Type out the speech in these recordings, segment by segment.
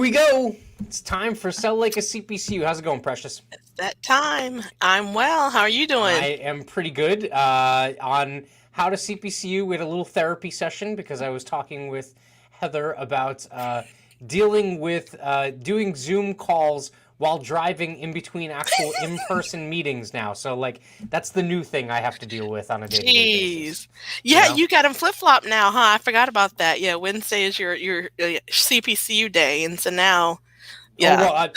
we go. It's time for Sell Like a CPCU. How's it going, Precious? It's that time. I'm well. How are you doing? I am pretty good. On how to CPCU, we had a little therapy session because I was talking with Heather about dealing with doing Zoom calls while driving in between actual in-person meetings now. So, like, that's the new thing I have to deal with on a day-to-day basis. Yeah, You know? you got them flip-flop now, huh? I forgot about that. Yeah, Wednesday is your CPCU day, and so now, Oh yeah. well,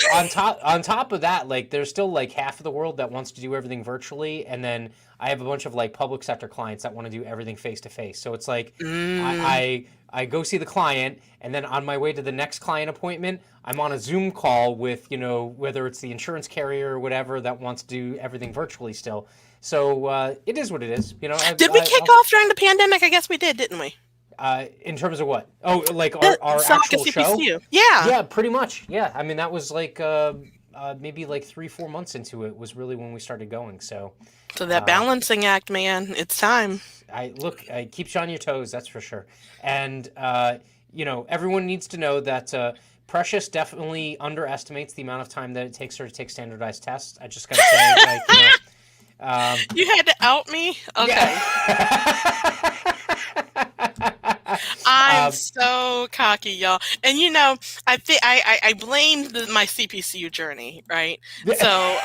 on top of that, like there's still like half of the world that wants to do everything virtually, and then I have a bunch of like public sector clients that want to do everything face to face. So it's like Mm. I go see the client, and then on my way to the next client appointment, I'm on a Zoom call with whether it's the insurance carrier or whatever that wants to do everything virtually still. So it is what it is. Did we kick off during the pandemic? I guess we did, didn't we? In terms of what? Oh, like Yeah, our Sound like a actual show? CPCU. Yeah. Yeah, pretty much. Yeah, I mean that was like maybe like 3-4 months into it was really when we started going. So So that balancing act, man, it's time. I keeps you on your toes, that's for sure. And everyone needs to know that Precious definitely underestimates the amount of time that it takes her to take standardized tests. I just gotta say, You had to out me? Okay. Yeah. I'm so cocky, y'all. And I think I blamed my CPCU journey, right? So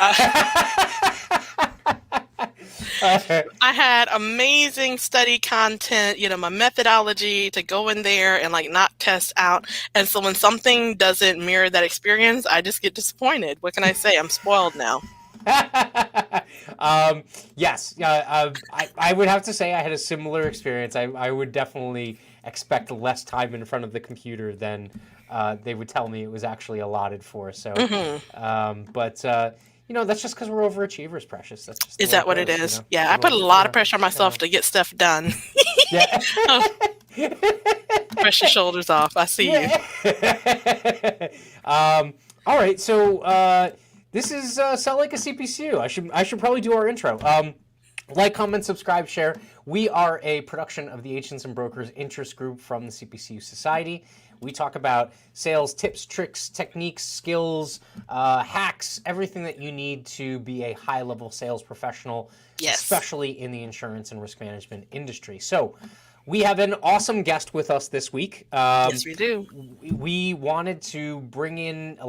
I had amazing study content, my methodology to go in there and like not test out. And so when something doesn't mirror that experience, I just get disappointed. What can I say? I'm spoiled now. Yes, I would have to say I had a similar experience. I would definitely expect less time in front of the computer than they would tell me it was actually allotted for. So, but that's just because we're overachievers, Precious. That's just Is that what it is? Yeah, I put a lot of pressure on myself to get stuff done. Yeah. Brush your shoulders off. I see you. All right, so this is Sell Like a CPCU. I should probably do our intro. Like, comment, subscribe, share. We are a production of the Agents and Brokers Interest Group from the CPCU Society. We talk about sales tips, tricks, techniques, skills, hacks, everything that you need to be a high-level sales professional, Yes. especially in the insurance and risk management industry. So we have an awesome guest with us this week. Yes, we do. We wanted to bring in,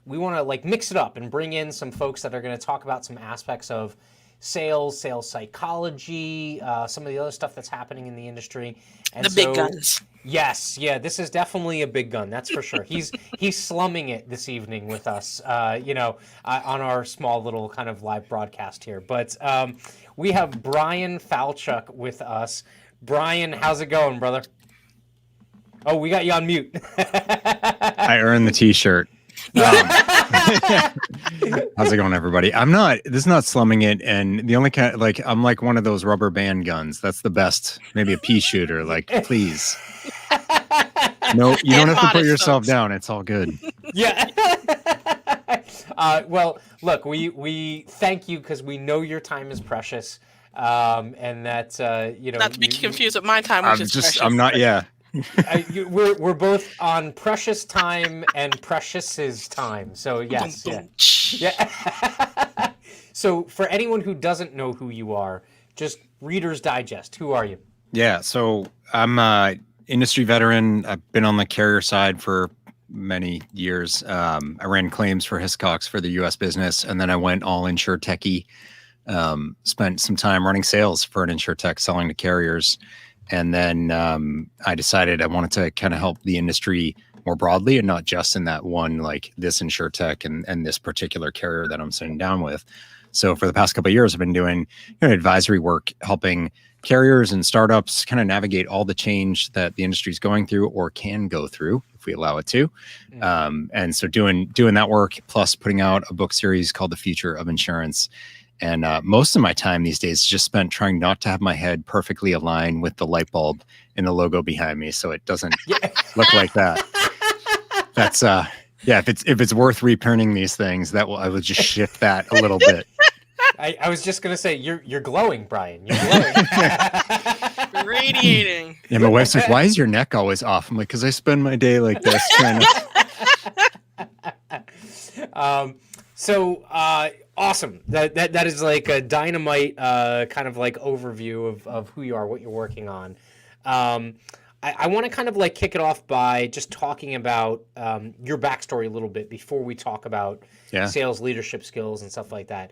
we want to mix it up and bring in some folks that are going to talk about some aspects of sales psychology, some of the other stuff that's happening in the industry. And the big guns. Yes, yeah, this is definitely a big gun, that's for sure. He's slumming it this evening with us, on our small little kind of live broadcast here. But we have Bryan Falchuk with us. Bryan, how's it going, brother? Oh, we got you on mute. I earned the t-shirt. How's it going, everybody? This is not slumming it, and the only kind I'm like one of those rubber band guns. That's the best. Maybe a pea shooter. Please. No, you don't have to put yourself down. It's all good. Yeah. Well, look, we thank you because we know your time is precious, and that not to be confused with my time, which is precious. I'm not. Yeah. We're both on precious time and Precious's time. So yes, yeah. So for anyone who doesn't know who you are, just Reader's Digest. Who are you? Yeah. So I'm a industry veteran. I've been on the carrier side for many years. I ran claims for Hiscox for the U.S. business, and then I went all insurtechy. Spent some time running sales for an insurtech, selling to carriers. And then I decided I wanted to kind of help the industry more broadly and not just in that one, like this insurtech and this particular carrier that I'm sitting down with. So for the past couple of years, I've been doing advisory work, helping carriers and startups kind of navigate all the change that the industry is going through or can go through if we allow it to. And so doing that work, plus putting out a book series called The Future of Insurance. And most of my time these days is just spent trying not to have my head perfectly aligned with the light bulb and the logo behind me, so it doesn't look like that. That's if it's worth reprinting these things, I will just shift that a little bit. I was just gonna say you're glowing, Bryan. You're glowing. Radiating. Yeah, my wife's like, "Why is your neck always off?" I'm like, "Because I spend my day like this trying to." Awesome. That is like a dynamite kind of like overview of who you are, what you're working on. I want to kind of like kick it off by just talking about your backstory a little bit before we talk about sales leadership skills and stuff like that.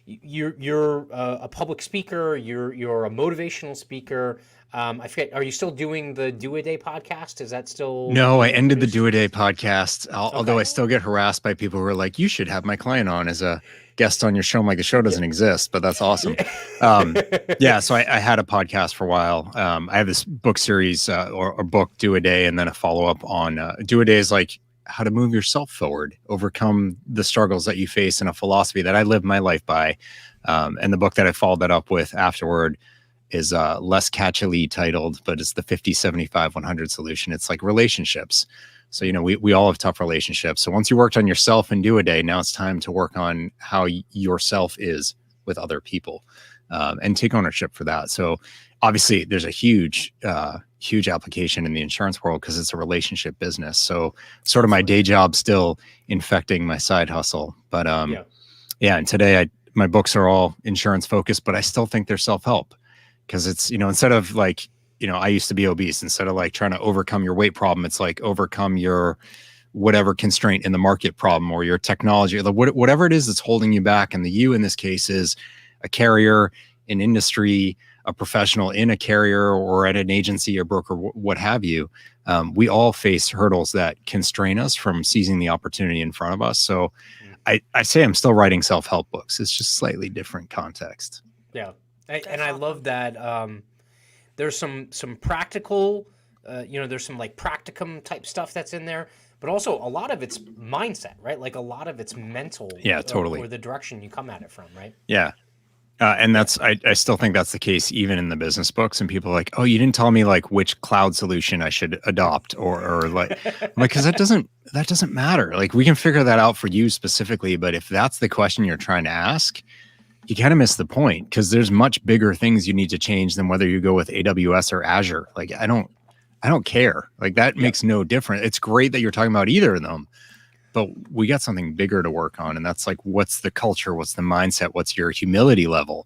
You're a public speaker. You're a motivational speaker. I forget. Are you still doing the Do a Day podcast? Is that still? No, I ended the Do a Day podcast. Although I still get harassed by people who are like, "You should have my client on as a guest on your show." I'm like, the show doesn't exist, but that's awesome. So I had a podcast for a while. I have this book series or book, Do a Day, and then a follow up on Do a Day is like how to move yourself forward, overcome the struggles that you face, and a philosophy that I live my life by. And the book that I followed that up with afterward is less catchily titled, but it's the 50, 75, 100 solution. It's like relationships. So, we all have tough relationships. So once you worked on yourself and Do a Day, now it's time to work on how yourself is with other people and take ownership for that. So obviously there's a huge application in the insurance world because it's a relationship business. So sort of my day job still infecting my side hustle. But and today my books are all insurance focused, but I still think they're self-help. Because it's, instead of like, I used to be obese, instead of like trying to overcome your weight problem, it's like overcome your whatever constraint in the market problem or your technology, or whatever it is that's holding you back. And the you in this case is a carrier, an industry, a professional in a carrier or at an agency or broker, what have you. We all face hurdles that constrain us from seizing the opportunity in front of us. So I say I'm still writing self-help books. It's just slightly different context. Yeah. And I love that there's some practical, there's some like practicum type stuff that's in there, but also a lot of it's mindset, right? Like a lot of it's mental. Yeah, totally. Or the direction you come at it from, right? Yeah. And that's, I still think that's the case even in the business books. And people are like, oh, you didn't tell me like which cloud solution I should adopt or like, because that doesn't matter. Like we can figure that out for you specifically. But if that's the question you're trying to ask, you kind of miss the point because there's much bigger things you need to change than whether you go with AWS or Azure. Like, I don't care. Like that makes no difference. It's great that you're talking about either of them, but we got something bigger to work on. And that's like, what's the culture? What's the mindset? What's your humility level?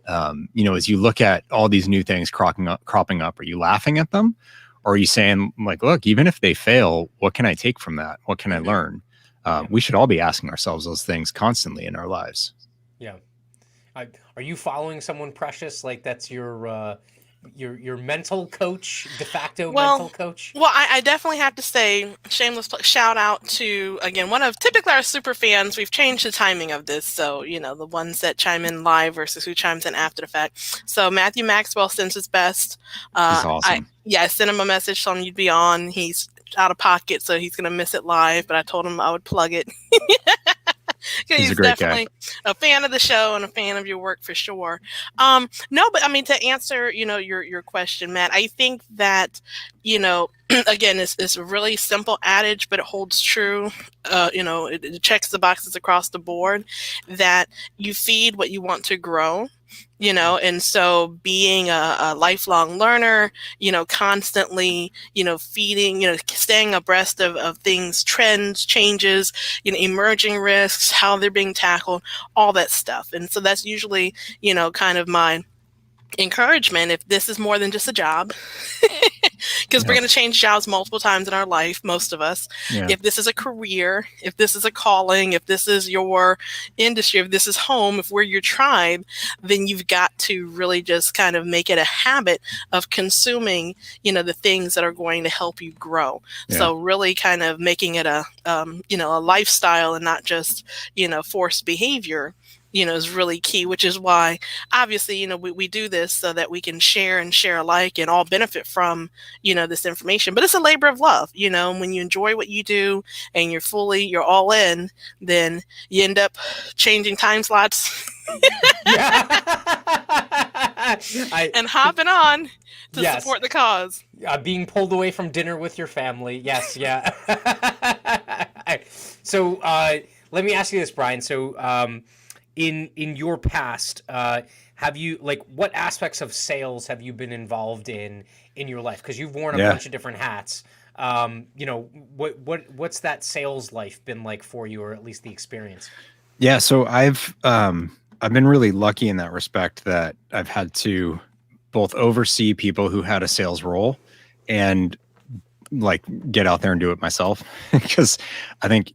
As you look at all these new things cropping up, are you laughing at them? Or are you saying like, look, even if they fail, what can I take from that? What can I learn? We should all be asking ourselves those things constantly in our lives. Yeah. Are you following someone precious? Like that's your mental coach, de facto mental coach? Well, I definitely have to say, shameless shout out to, again, one of typically our super fans. We've changed the timing of this. So, the ones that chime in live versus who chimes in after the fact. So Matthew Maxwell sends his best. He's awesome. I sent him a message telling him you'd be on. He's out of pocket, so he's going to miss it live, but I told him I would plug it. He's a great definitely guy. A fan of the show and a fan of your work for sure. No, but I mean, to answer, your question, Matt, I think that, again, it's a really simple adage, but it holds true. It checks the boxes across the board that you feed what you want to grow. And so being a lifelong learner, constantly, feeding, staying abreast of things, trends, changes, emerging risks, how they're being tackled, all that stuff. And so that's usually, kind of my encouragement if this is more than just a job. Because we're going to change jobs multiple times in our life, most of us. Yeah. If this is a career, if this is a calling, if this is your industry, if this is home, if we're your tribe, then you've got to really just kind of make it a habit of consuming, the things that are going to help you grow. Yeah. So really kind of making it a lifestyle and not just, forced behavior. Is really key, which is why obviously, we do this so that we can share alike and all benefit from, this information, but it's a labor of love, when you enjoy what you do and you're all in, then you end up changing time slots and hopping on to support the cause. Being pulled away from dinner with your family. Yes. Yeah. So, let me ask you this, Bryan. So, in your past, have you what aspects of sales have you been involved in your life? Because you've worn a bunch of different hats. You know, what's that sales life been like for you, or at least the experience? Yeah, so I've been really lucky in that respect that I've had to both oversee people who had a sales role and like get out there and do it myself because I think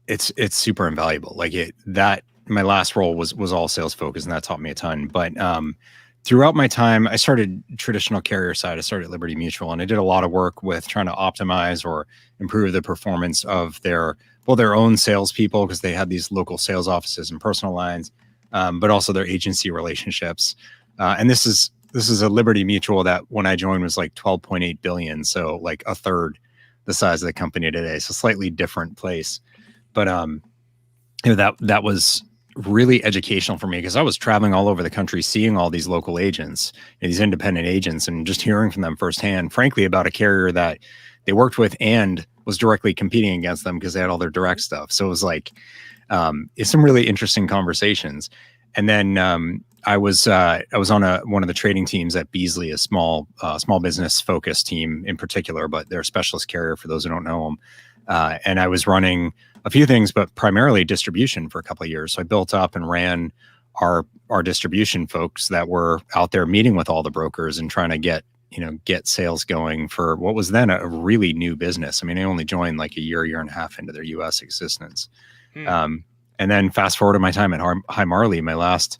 it's super invaluable. Like that my last role was all sales focused and that taught me a ton. But throughout my time, I started traditional carrier side. I started Liberty Mutual, and I did a lot of work with trying to optimize or improve the performance of their own salespeople because they had these local sales offices and personal lines, but also their agency relationships. And this is a Liberty Mutual that when I joined was like 12.8 billion, so like a third the size of the company today. So slightly different place, but that was really educational for me because I was traveling all over the country, seeing all these local agents and these independent agents, and just hearing from them firsthand, frankly, about a carrier that they worked with and was directly competing against them because they had all their direct stuff. So it was like it's some really interesting conversations. And then I was on one of the trading teams at Beasley, a small business focused team in particular, but they're a specialist carrier for those who don't know them. And I was running a few things, but primarily distribution for a couple of years. So I built up and ran our distribution folks that were out there meeting with all the brokers and trying to get sales going for what was then a really new business. I mean, I only joined like a year and a half into their U.S. existence. And then fast forward to my time at Hi Marley, my last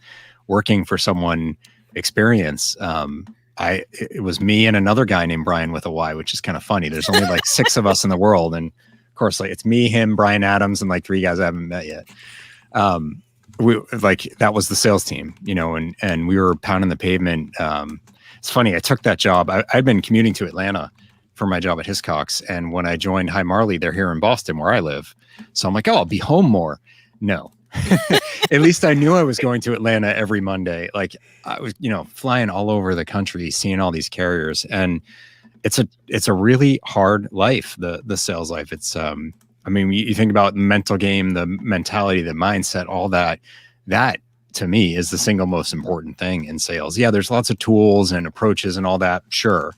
working for someone experience. It was me and another guy named Bryan with a Y, which is kind of funny. There's only like 6 of us in the world, and of course, like it's me, him, Brian Adams, and like 3 guys I haven't met yet. We like that was the sales team, and we were pounding the pavement. It's funny. I took that job. I'd been commuting to Atlanta for my job at Hiscox, and when I joined Hi Marley, they're here in Boston where I live. So I'm like, oh, I'll be home more. No. At least I knew I was going to Atlanta every Monday. Like I was, flying all over the country, seeing all these carriers, and it's a really hard life. The sales life. It's I mean, you think about the mental game, the mentality, the mindset, all that. That to me is the single most important thing in sales. Yeah, there's lots of tools and approaches and all that, sure.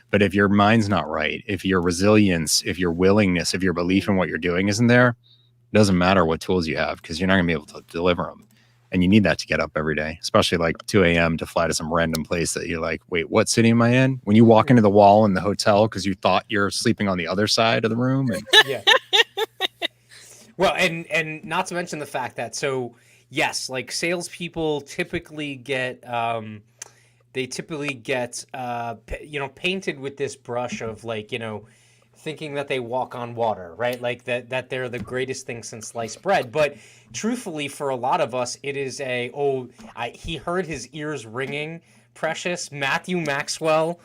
But if your mind's not right, if your resilience, if your willingness, if your belief in what you're doing isn't there, it doesn't matter what tools you have because you're not going to be able to deliver them. And you need that to get up every day, especially like 2 a.m. to fly to some random place that you're like, wait, what city am I in? When you walk into the wall in the hotel because you thought you're sleeping on the other side of the room. And Yeah. Well, and not to mention the fact that, so yes, like salespeople typically get painted with this brush of like, thinking that they walk on water, right? Like that they're the greatest thing since sliced bread. But truthfully, for a lot of us, it is he heard his ears ringing, precious Matthew Maxwell.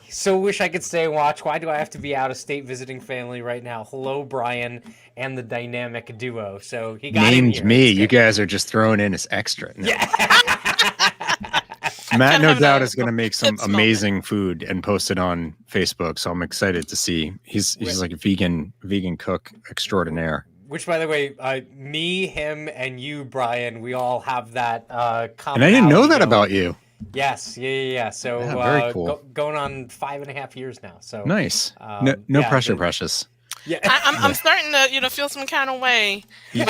So wish I could stay and watch. Why do I have to be out of state visiting family right now? Hello, Brian and the dynamic duo. So he got named me. You guys are just throwing in as extra. No. Yeah. Matt, no doubt, is going to make some amazing food and post it on Facebook. So I'm excited to see. He's like a vegan cook extraordinaire. Which, by the way, me, him, and you, Brian, we all have that commonality. And I didn't know that about you. Yes, yeah. So very cool. Going on 5.5 years now. So nice. No pressure, precious. Yeah, I'm starting to feel some kind of way, but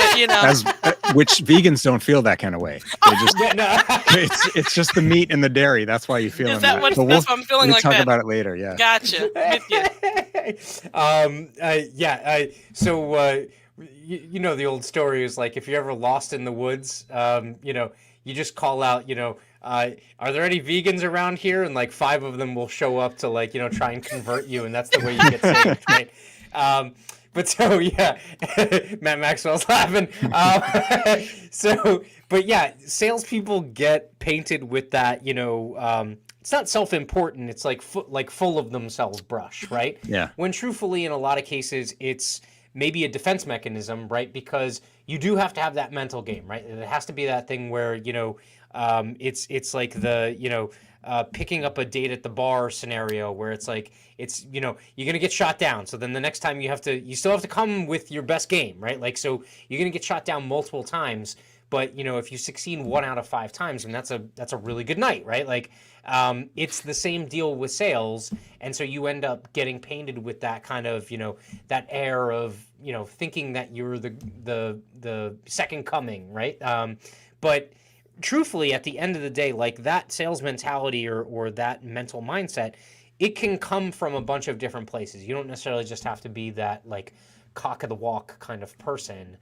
which vegans don't feel that kind of way. They just it's just the meat and the dairy. That's why you feel that. That's what I'm feeling like. We'll talk that. about it later. Yeah. Gotcha. So the old story is like if you're ever lost in the woods, you just call out, are there any vegans around here? And like 5 of them will show up to like, try and convert you. And that's the way you get saved, right? But so, yeah, Matt Maxwell's laughing. But yeah, salespeople get painted with that, it's not self-important. It's like full of themselves brush, right? Yeah. When truthfully, in a lot of cases, it's maybe a defense mechanism, right? Because you do have to have that mental game, right? It has to be that thing where, it's like the, picking up a date at the bar scenario where it's like, you're going to get shot down. So then the next time you still have to come with your best game, right? Like, so you're going to get shot down multiple times, but if you succeed 1 out of 5 times, and that's a really good night, right? Like, it's the same deal with sales, and so you end up getting painted with that kind of that air of thinking that you're the second coming, right? But truthfully, at the end of the day, like that sales mentality or that mental mindset, it can come from a bunch of different places. You don't necessarily just have to be that like cock of the walk kind of person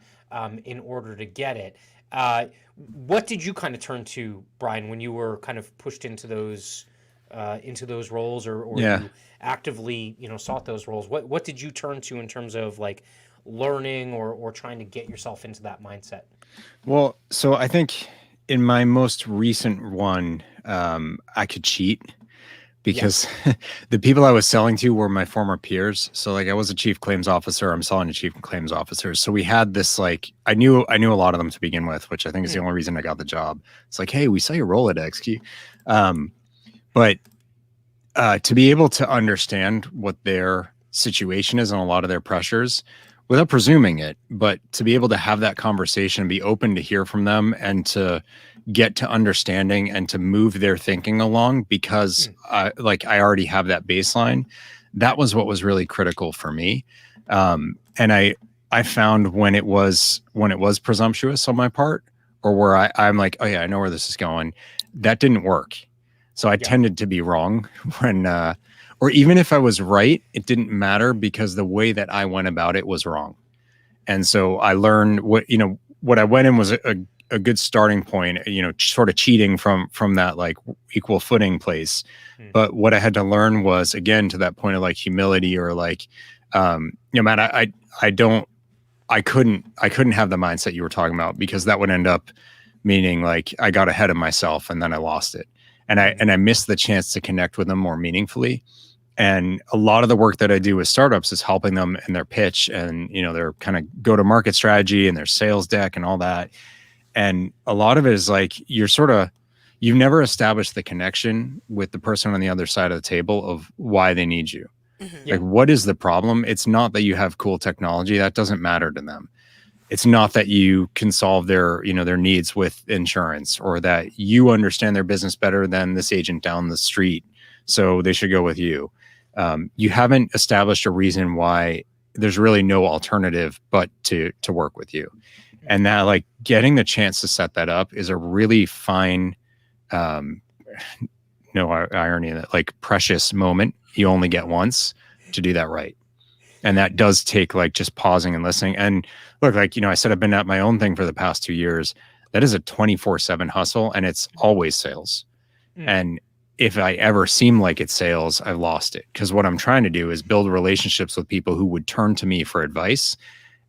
in order to get it. What did you kind of turn to, Bryan, when you were kind of pushed into those roles, or Yeah. you actively sought those roles? What did you turn to in terms of like learning or trying to get yourself into that mindset? Well, so I think in my most recent one, I could cheat because the people I was selling to were my former peers. So like I was a chief claims officer, I'm selling to chief claims officers. So we had this like I knew a lot of them to begin with, which I think is the only reason I got the job. It's like, hey, we saw your Rolodex. But to be able to understand what their situation is and a lot of their pressures without presuming it, but to be able to have that conversation, be open to hear from them and to get to understanding and to move their thinking along because I already have that baseline. That was what was really critical for me. And I found when it was presumptuous on my part, or where I'm like, oh yeah, I know where this is going, that didn't work. So I tended to be wrong when, or even if I was right, it didn't matter because the way that I went about it was wrong. And so I learned what I went in was a good starting point, sort of cheating from that like equal footing place. But what I had to learn was, again, to that point of like humility or like, Matt, I couldn't have the mindset you were talking about because that would end up meaning like I got ahead of myself and then I lost it. And I missed the chance to connect with them more meaningfully. And a lot of the work that I do with startups is helping them in their pitch and, their kind of go-to-market strategy and their sales deck and all that. And a lot of it is like, you've never established the connection with the person on the other side of the table of why they need you. Like, what is the problem? It's not that you have cool technology. That doesn't matter to them. It's not that you can solve their needs with insurance or that you understand their business better than this agent down the street, so they should go with you. You haven't established a reason why there's really no alternative but to work with you. And that like getting the chance to set that up is a really fine, no irony in that, like precious moment you only get once to do that right. And that does take like just pausing and listening. And look, like, I said, I've been at my own thing for the past 2 years. That is a 24/7 hustle and it's always sales. And if I ever seem like it's sales, I've lost it. Because what I'm trying to do is build relationships with people who would turn to me for advice.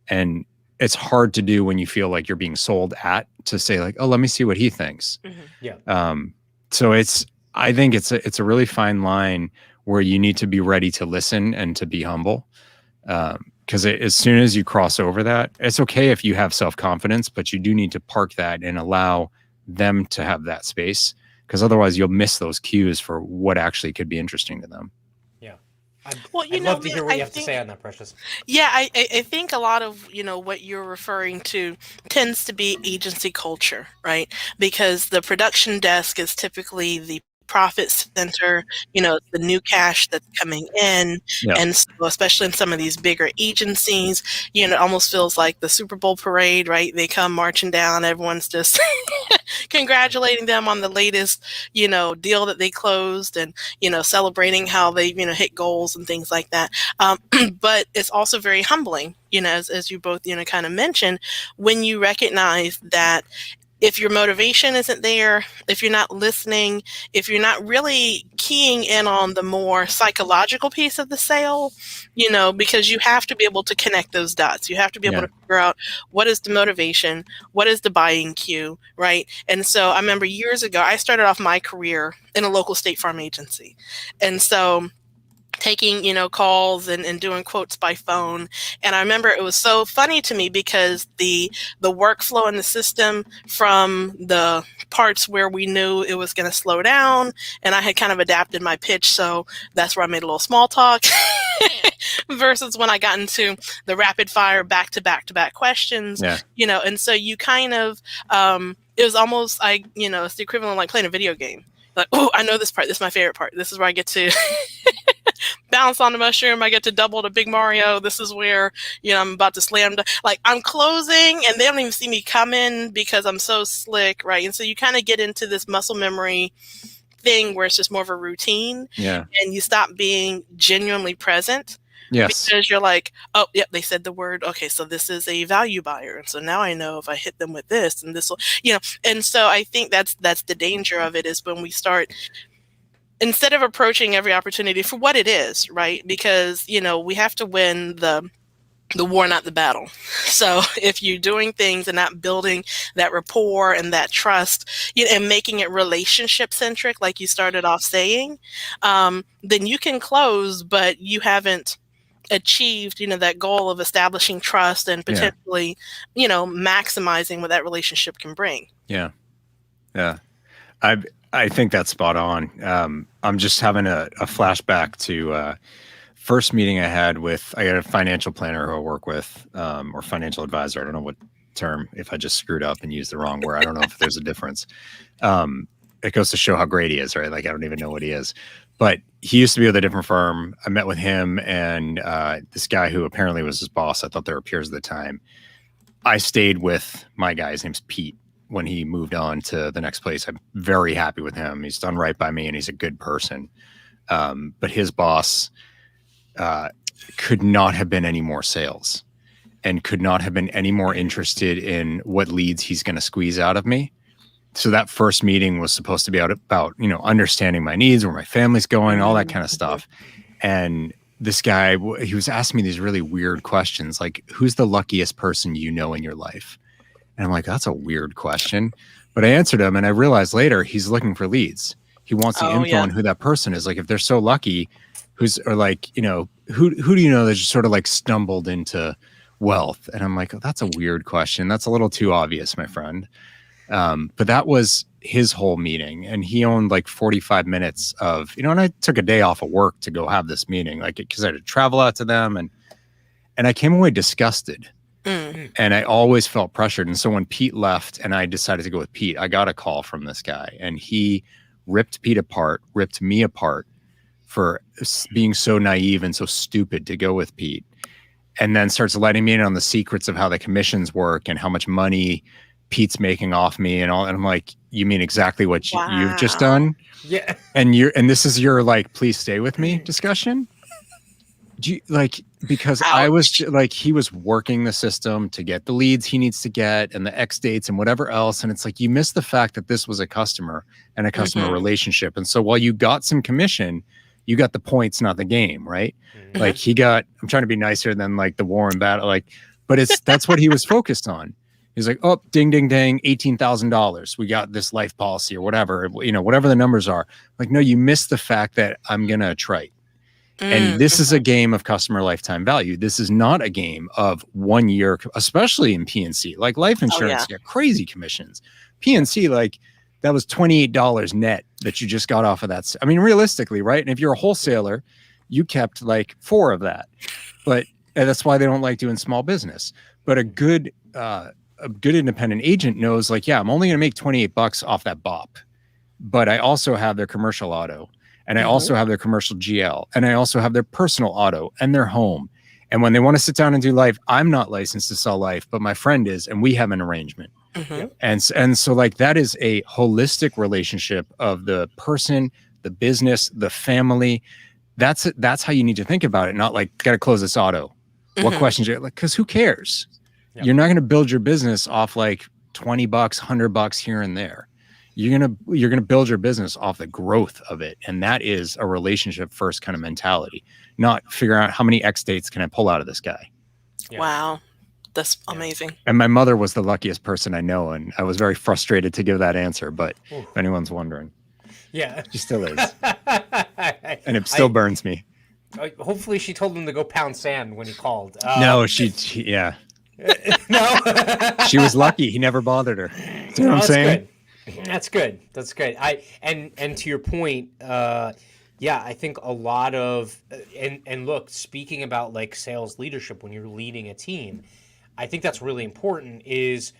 And it's hard to do when you feel like you're being sold at, to say like, oh, let me see what he thinks. So I think it's a really fine line where you need to be ready to listen and to be humble. Because as soon as you cross over that, it's okay if you have self-confidence, but you do need to park that and allow them to have that space. Because otherwise you'll miss those cues for what actually could be interesting to them. Yeah. I'd love to hear what you have to say on that, Precious. Yeah, I think a lot of, what you're referring to tends to be agency culture, right? Because the production desk is typically the profit center, the new cash that's coming in. Yeah. And so especially in some of these bigger agencies, it almost feels like the Super Bowl parade, right? They come marching down, everyone's just congratulating them on the latest, deal that they closed and, celebrating how they, hit goals and things like that. But it's also very humbling, as you both, kind of mentioned, when you recognize that if your motivation isn't there, if you're not listening, if you're not really keying in on the more psychological piece of the sale, because you have to be able to connect those dots. You have to be able to figure out what is the motivation, what is the buying cue, right? And so I remember years ago, I started off my career in a local State Farm agency. And so taking, calls and doing quotes by phone. And I remember it was so funny to me because the workflow in the system, from the parts where we knew it was going to slow down, and I had kind of adapted my pitch, so that's where I made a little small talk versus when I got into the rapid fire back to back questions. And so you kind of it was almost like, it's the equivalent of like playing a video game. Like, oh, I know this part. This is my favorite part. This is where I get to bounce on the mushroom. I get to double to Big Mario. This is where, I'm about to slam. Like, I'm closing, and they don't even see me coming because I'm so slick, right? And so you kind of get into this muscle memory thing where it's just more of a routine. Yeah. And you stop being genuinely present. Yes. Because you're like, oh, yep, they said the word. Okay, so this is a value buyer. And so now I know if I hit them with this and this will, and so I think that's the danger of it, is when we start, instead of approaching every opportunity for what it is, right? Because, we have to win the war, not the battle. So if you're doing things and not building that rapport and that trust, and making it relationship centric, like you started off saying, then you can close, but you haven't achieved, that goal of establishing trust and potentially, maximizing what that relationship can bring. Yeah. I think that's spot on. I'm just having a flashback to first meeting I had a financial planner who I work with, or financial advisor. I don't know what term, if I just screwed up and used the wrong word. I don't know if there's a difference. It goes to show how great he is, right? Like, I don't even know what he is. But he used to be with a different firm. I met with him and this guy who apparently was his boss. I thought they were peers at the time. I stayed with my guy. His name's Pete. When he moved on to the next place, I'm very happy with him. He's done right by me, and he's a good person. But his boss could not have been any more sales, and could not have been any more interested in what leads he's going to squeeze out of me. So that first meeting was supposed to be about, understanding my needs, where my family's going, all that kind of stuff. And this guy, he was asking me these really weird questions, like, who's the luckiest person you know in your life? And I'm like, that's a weird question. But I answered him, and I realized later he's looking for leads. He wants the info on who that person is. Like, if they're so lucky, who do you know that just sort of like stumbled into wealth? And I'm like, oh, that's a weird question. That's a little too obvious, my friend. But that was his whole meeting, and he owned like 45 minutes of, and I took a day off of work to go have this meeting, like, because I had to travel out to them, and I came away disgusted. And I always felt pressured. And so when Pete left and I decided to go with Pete, I got a call from this guy, and he ripped Pete apart, ripped me apart for being so naive and so stupid to go with Pete. And then starts letting me in on the secrets of how the commissions work and how much money Pete's making off me and all. And I'm like, you mean exactly what you've just done? Yeah. And this is your, like, please stay with me discussion? Because I was like, he was working the system to get the leads he needs to get and the X dates and whatever else. And it's like, you missed the fact that this was a customer and a customer relationship. And so while you got some commission, you got the points, not the game, right? Like, I'm trying to be nicer than like the war and battle, like, but that's what he was focused on. He's like, oh, ding, ding, ding, $18,000. We got this life policy or whatever, whatever the numbers are. Like, no, you missed the fact that I'm going to trite. And this is a game of customer lifetime value. This is not a game of 1 year, especially in PNC. Like, life insurance, you got crazy commissions. PNC, like, that was $28 net that you just got off of that. I mean, realistically, right? And if you're a wholesaler, you kept like 4 of that. But that's why they don't like doing small business. But a good independent agent knows, like, yeah, I'm only going to make $28 off that BOP. But I also have their commercial auto. And I also have their commercial GL, and I also have their personal auto and their home. And when they want to sit down and do life, I'm not licensed to sell life, but my friend is, and we have an arrangement. And so, like, that is a holistic relationship of the person, the business, the family. That's how you need to think about it. Not like, got to close this auto. What questions? Like, because who cares? You're not going to build your business off like $20, $100 here and there. You're gonna build your business off the growth of it, and that is a relationship first kind of mentality. Not figure out how many X dates can I pull out of this guy. Wow, that's amazing. And my mother was the luckiest person I know, and I was very frustrated to give that answer. But if anyone's wondering, she still is, and it still burns me. Hopefully she told him to go pound sand when he called. No, yeah. No. She was lucky. He never bothered her. You know what I'm That's saying? good. That's good. That's good. And to your point, yeah, I think a lot of and look, speaking about like sales leadership when you're leading a team, I think that's really important. Is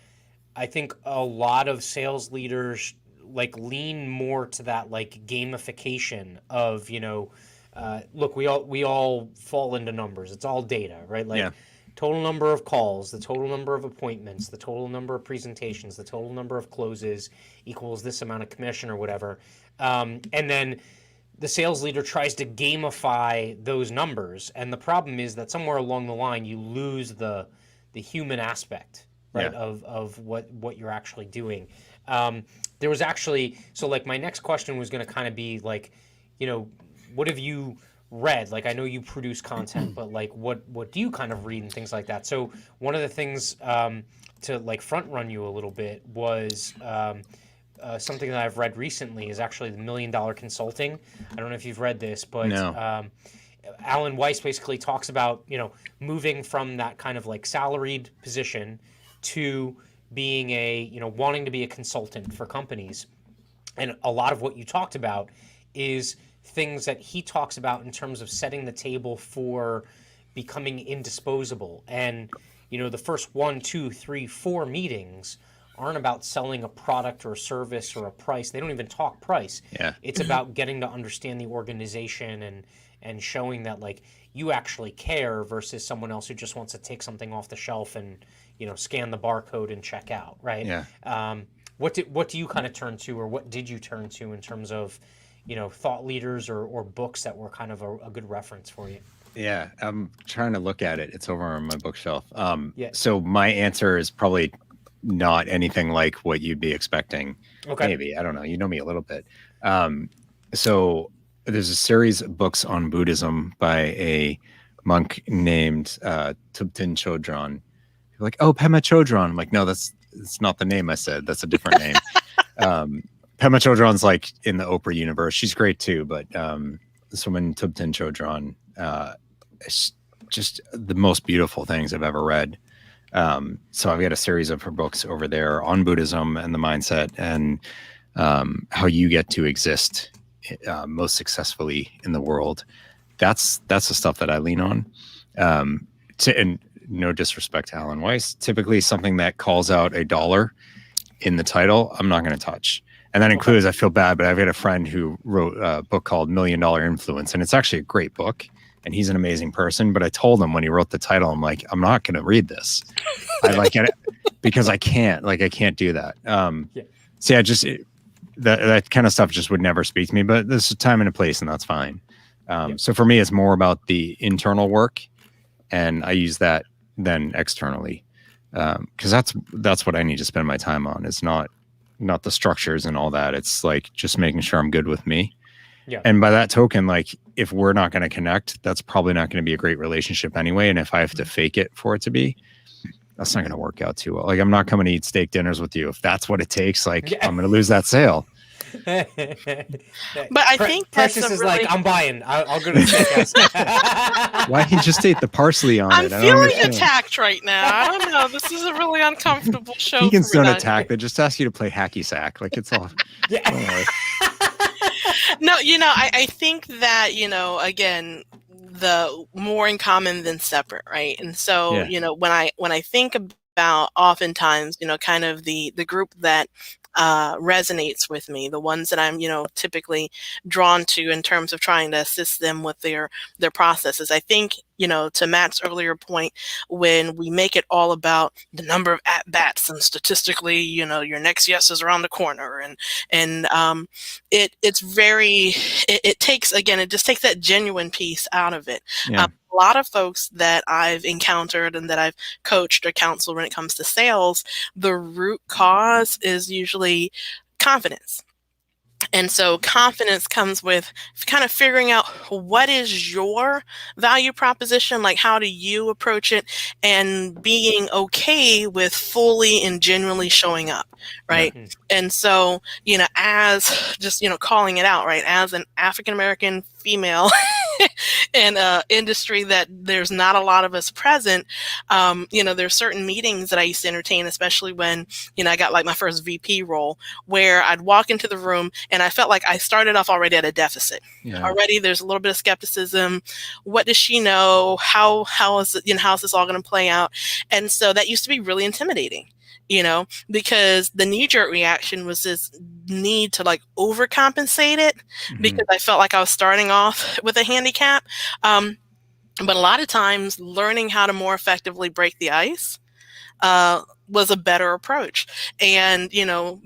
I think a lot of sales leaders like lean more to that like gamification of look, we all fall into numbers. It's all data, right? Like Yeah. total number of calls, the total number of appointments, the total number of presentations, the total number of closes equals this amount of commission or whatever. And then the sales leader tries to gamify those numbers, and the problem is that somewhere along the line you lose the human aspect, right, Yeah. of what you're actually doing. There was actually like my next question was going to kind of be like, what have you read? Like I know you produce content, but like what do you kind of read and things like that? So one of the things to like front run you a little bit was something that I've read recently is actually the $1 Million Consulting. I don't know if you've read this, but No. Alan Weiss basically talks about moving from that kind of like salaried position to being wanting to be a consultant for companies. And a lot of what you talked about is things that he talks about in terms of setting the table for becoming indisposable. And the first 1, 2, 3, 4 meetings aren't about selling a product or a service or a price. They don't even talk price. Yeah. It's about getting to understand the organization and showing that like you actually care versus someone else who just wants to take something off the shelf and scan the barcode and check out, right? Yeah. What do you kind of turn to, or what did you turn to in terms of thought leaders or books that were kind of a good reference for you? Yeah. I'm trying to look at it. It's over on my bookshelf. Yeah. So my answer is probably not anything like what you'd be expecting. Okay. Maybe. I don't know. You know me a little bit. So there's a series of books on Buddhism by a monk named Thubten Chodron. You're like, oh, Pema Chodron. I'm like, no, that's not the name I said. That's a different name. Pema Chodron's like in the Oprah universe. She's great too, but this woman, Thubten Chodron, is just the most beautiful things I've ever read. So I've got a series of her books over there on Buddhism and the mindset and how you get to exist most successfully in the world. That's the stuff that I lean on. And no disrespect to Alan Weiss, typically something that calls out a dollar in the title, I'm not going to touch. And that includes, I feel bad, but I've got a friend who wrote a book called $1 Million Influence, and it's actually a great book. And he's an amazing person. But I told him when he wrote the title, I'm like, I'm not going to read this. I like it because I can't do that. So yeah, just that kind of stuff just would never speak to me. But there's a time and a place, and that's fine. So for me, it's more about the internal work, and I use that then externally because that's what I need to spend my time on. It's not the structures and all that. It's like just making sure I'm good with me. Yeah. And by that token, like if we're not going to connect, that's probably not going to be a great relationship anyway. And if I have to fake it for it to be, that's not going to work out too well. Like I'm not coming to eat steak dinners with you. If that's what it takes, like I'm going to lose that sale. But I think Precious is really... like, I'm buying. I'll go to the steakhouse. Why he just ate the parsley on I'm it? I'm feeling attacked right now. I don't know. This is a really uncomfortable show. Vegans don't attack. They just ask you to play hacky sack. Like it's all. Yeah. No, I think that, again, the more in common than separate, right? And so, when I think about oftentimes, kind of the group that resonates with me, the ones that I'm, typically drawn to in terms of trying to assist them with their processes. I think, to Matt's earlier point, when we make it all about the number of at-bats and statistically, your next yes is around the corner. And it's very, it takes, again, it just takes that genuine piece out of it. Yeah. A lot of folks that I've encountered and that I've coached or counseled when it comes to sales, the root cause is usually confidence. And so confidence comes with kind of figuring out what is your value proposition, like how do you approach it, and being okay with fully and genuinely showing up, right? Mm-hmm. And so, as just, calling it out, right, as an African-American female in a industry that there's not a lot of us present. There's certain meetings that I used to entertain, especially when, I got like my first VP role, where I'd walk into the room and I felt like I started off already at a deficit. Yeah. Already there's a little bit of skepticism. What does she know? How is it, how is this all going to play out? And so that used to be really intimidating, because the knee-jerk reaction was this need to like overcompensate it, because I felt like I was starting off with a handicap. But a lot of times learning how to more effectively break the ice was a better approach. And,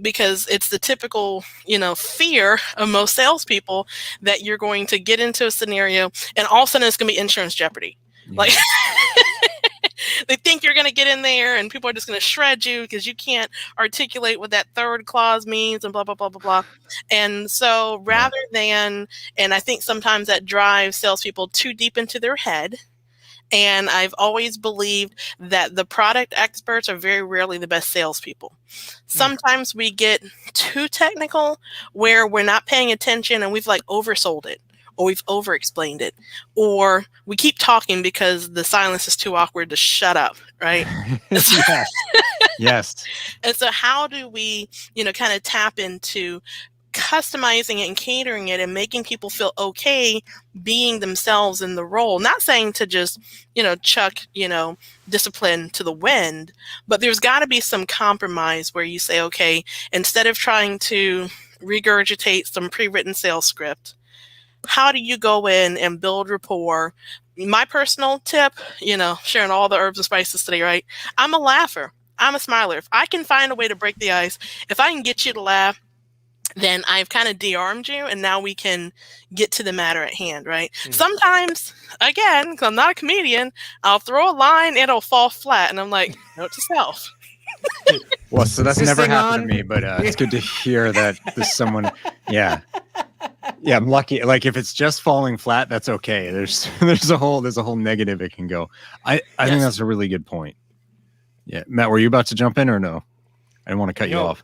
because it's the typical, fear of most salespeople that you're going to get into a scenario and all of a sudden it's going to be insurance jeopardy. Yeah. Like they think you're going to get in there and people are just going to shred you because you can't articulate what that third clause means and blah, blah, blah, blah, blah. And so rather than, and I think sometimes that drives salespeople too deep into their head. And I've always believed that the product experts are very rarely the best salespeople. Sometimes we get too technical where we're not paying attention and we've like oversold it, or we've over-explained it, or we keep talking because the silence is too awkward to shut up, right? Yes. Yes. And so how do we, kind of tap into customizing it and catering it and making people feel okay being themselves in the role? Not saying to just, chuck, discipline to the wind, but there's got to be some compromise where you say, okay, instead of trying to regurgitate some pre-written sales script, how do you go in and build rapport? My personal tip, sharing all the herbs and spices today, right? I'm a laugher. I'm a smiler. If I can find a way to break the ice, if I can get you to laugh, then I've kind of de-armed you, and now we can get to the matter at hand, right? Sometimes, again, because I'm not a comedian, I'll throw a line, it'll fall flat, and I'm like, note to self. Well, so that's never happened to me, but it's good to hear that there's someone, yeah, I'm lucky. Like if it's just falling flat, that's okay. There's a whole negative it can go. I think that's a really good point. Yeah, Matt, were you about to jump in or no? I didn't want to cut you off.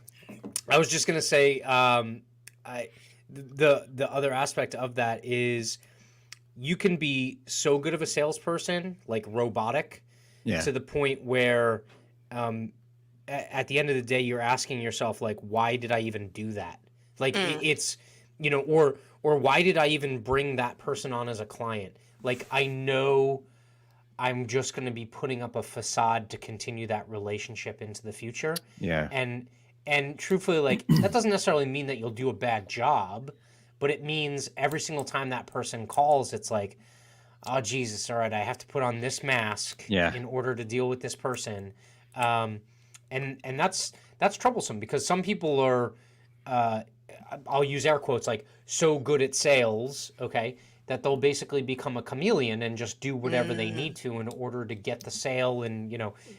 I was just gonna say, the other aspect of that is you can be so good of a salesperson, like robotic, to the point where, at the end of the day, you're asking yourself, like, why did I even do that? Like it's, or why did I even bring that person on as a client? Like, I know I'm just going to be putting up a facade to continue that relationship into the future. Yeah. And truthfully, like, that doesn't necessarily mean that you'll do a bad job, but it means every single time that person calls, it's like, oh, Jesus, all right, I have to put on this mask in order to deal with this person. And that's troublesome because some people are, I'll use air quotes, like, so good at sales, okay, that they'll basically become a chameleon and just do whatever they need to in order to get the sale and,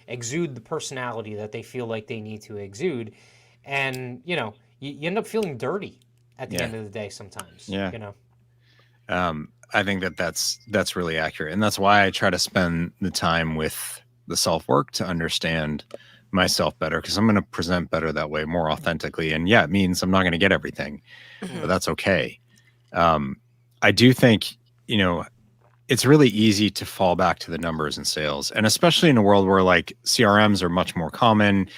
exude the personality that they feel like they need to exude. And, you end up feeling dirty at the end of the day sometimes. Yeah. I think that's really accurate. And that's why I try to spend the time with the self-work to understand myself better, because I'm going to present better that way, more authentically. And it means I'm not going to get everything, but that's okay. I do think, it's really easy to fall back to the numbers in sales, and especially in a world where like CRMs are much more common.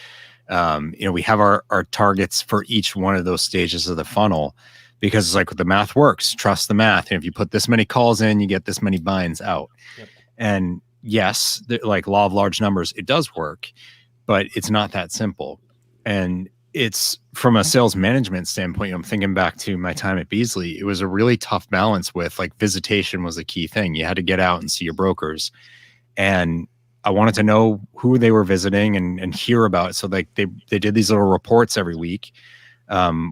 We have our targets for each one of those stages of the funnel, because it's like the math works. Trust the math. And if you put this many calls in, you get this many binds out. Yep. And yes, like law of large numbers, it does work, but it's not that simple. And it's from a sales management standpoint, I'm thinking back to my time at Beasley. It was a really tough balance with, like, visitation was a key thing. You had to get out and see your brokers. And I wanted to know who they were visiting and hear about it. So like they did these little reports every week,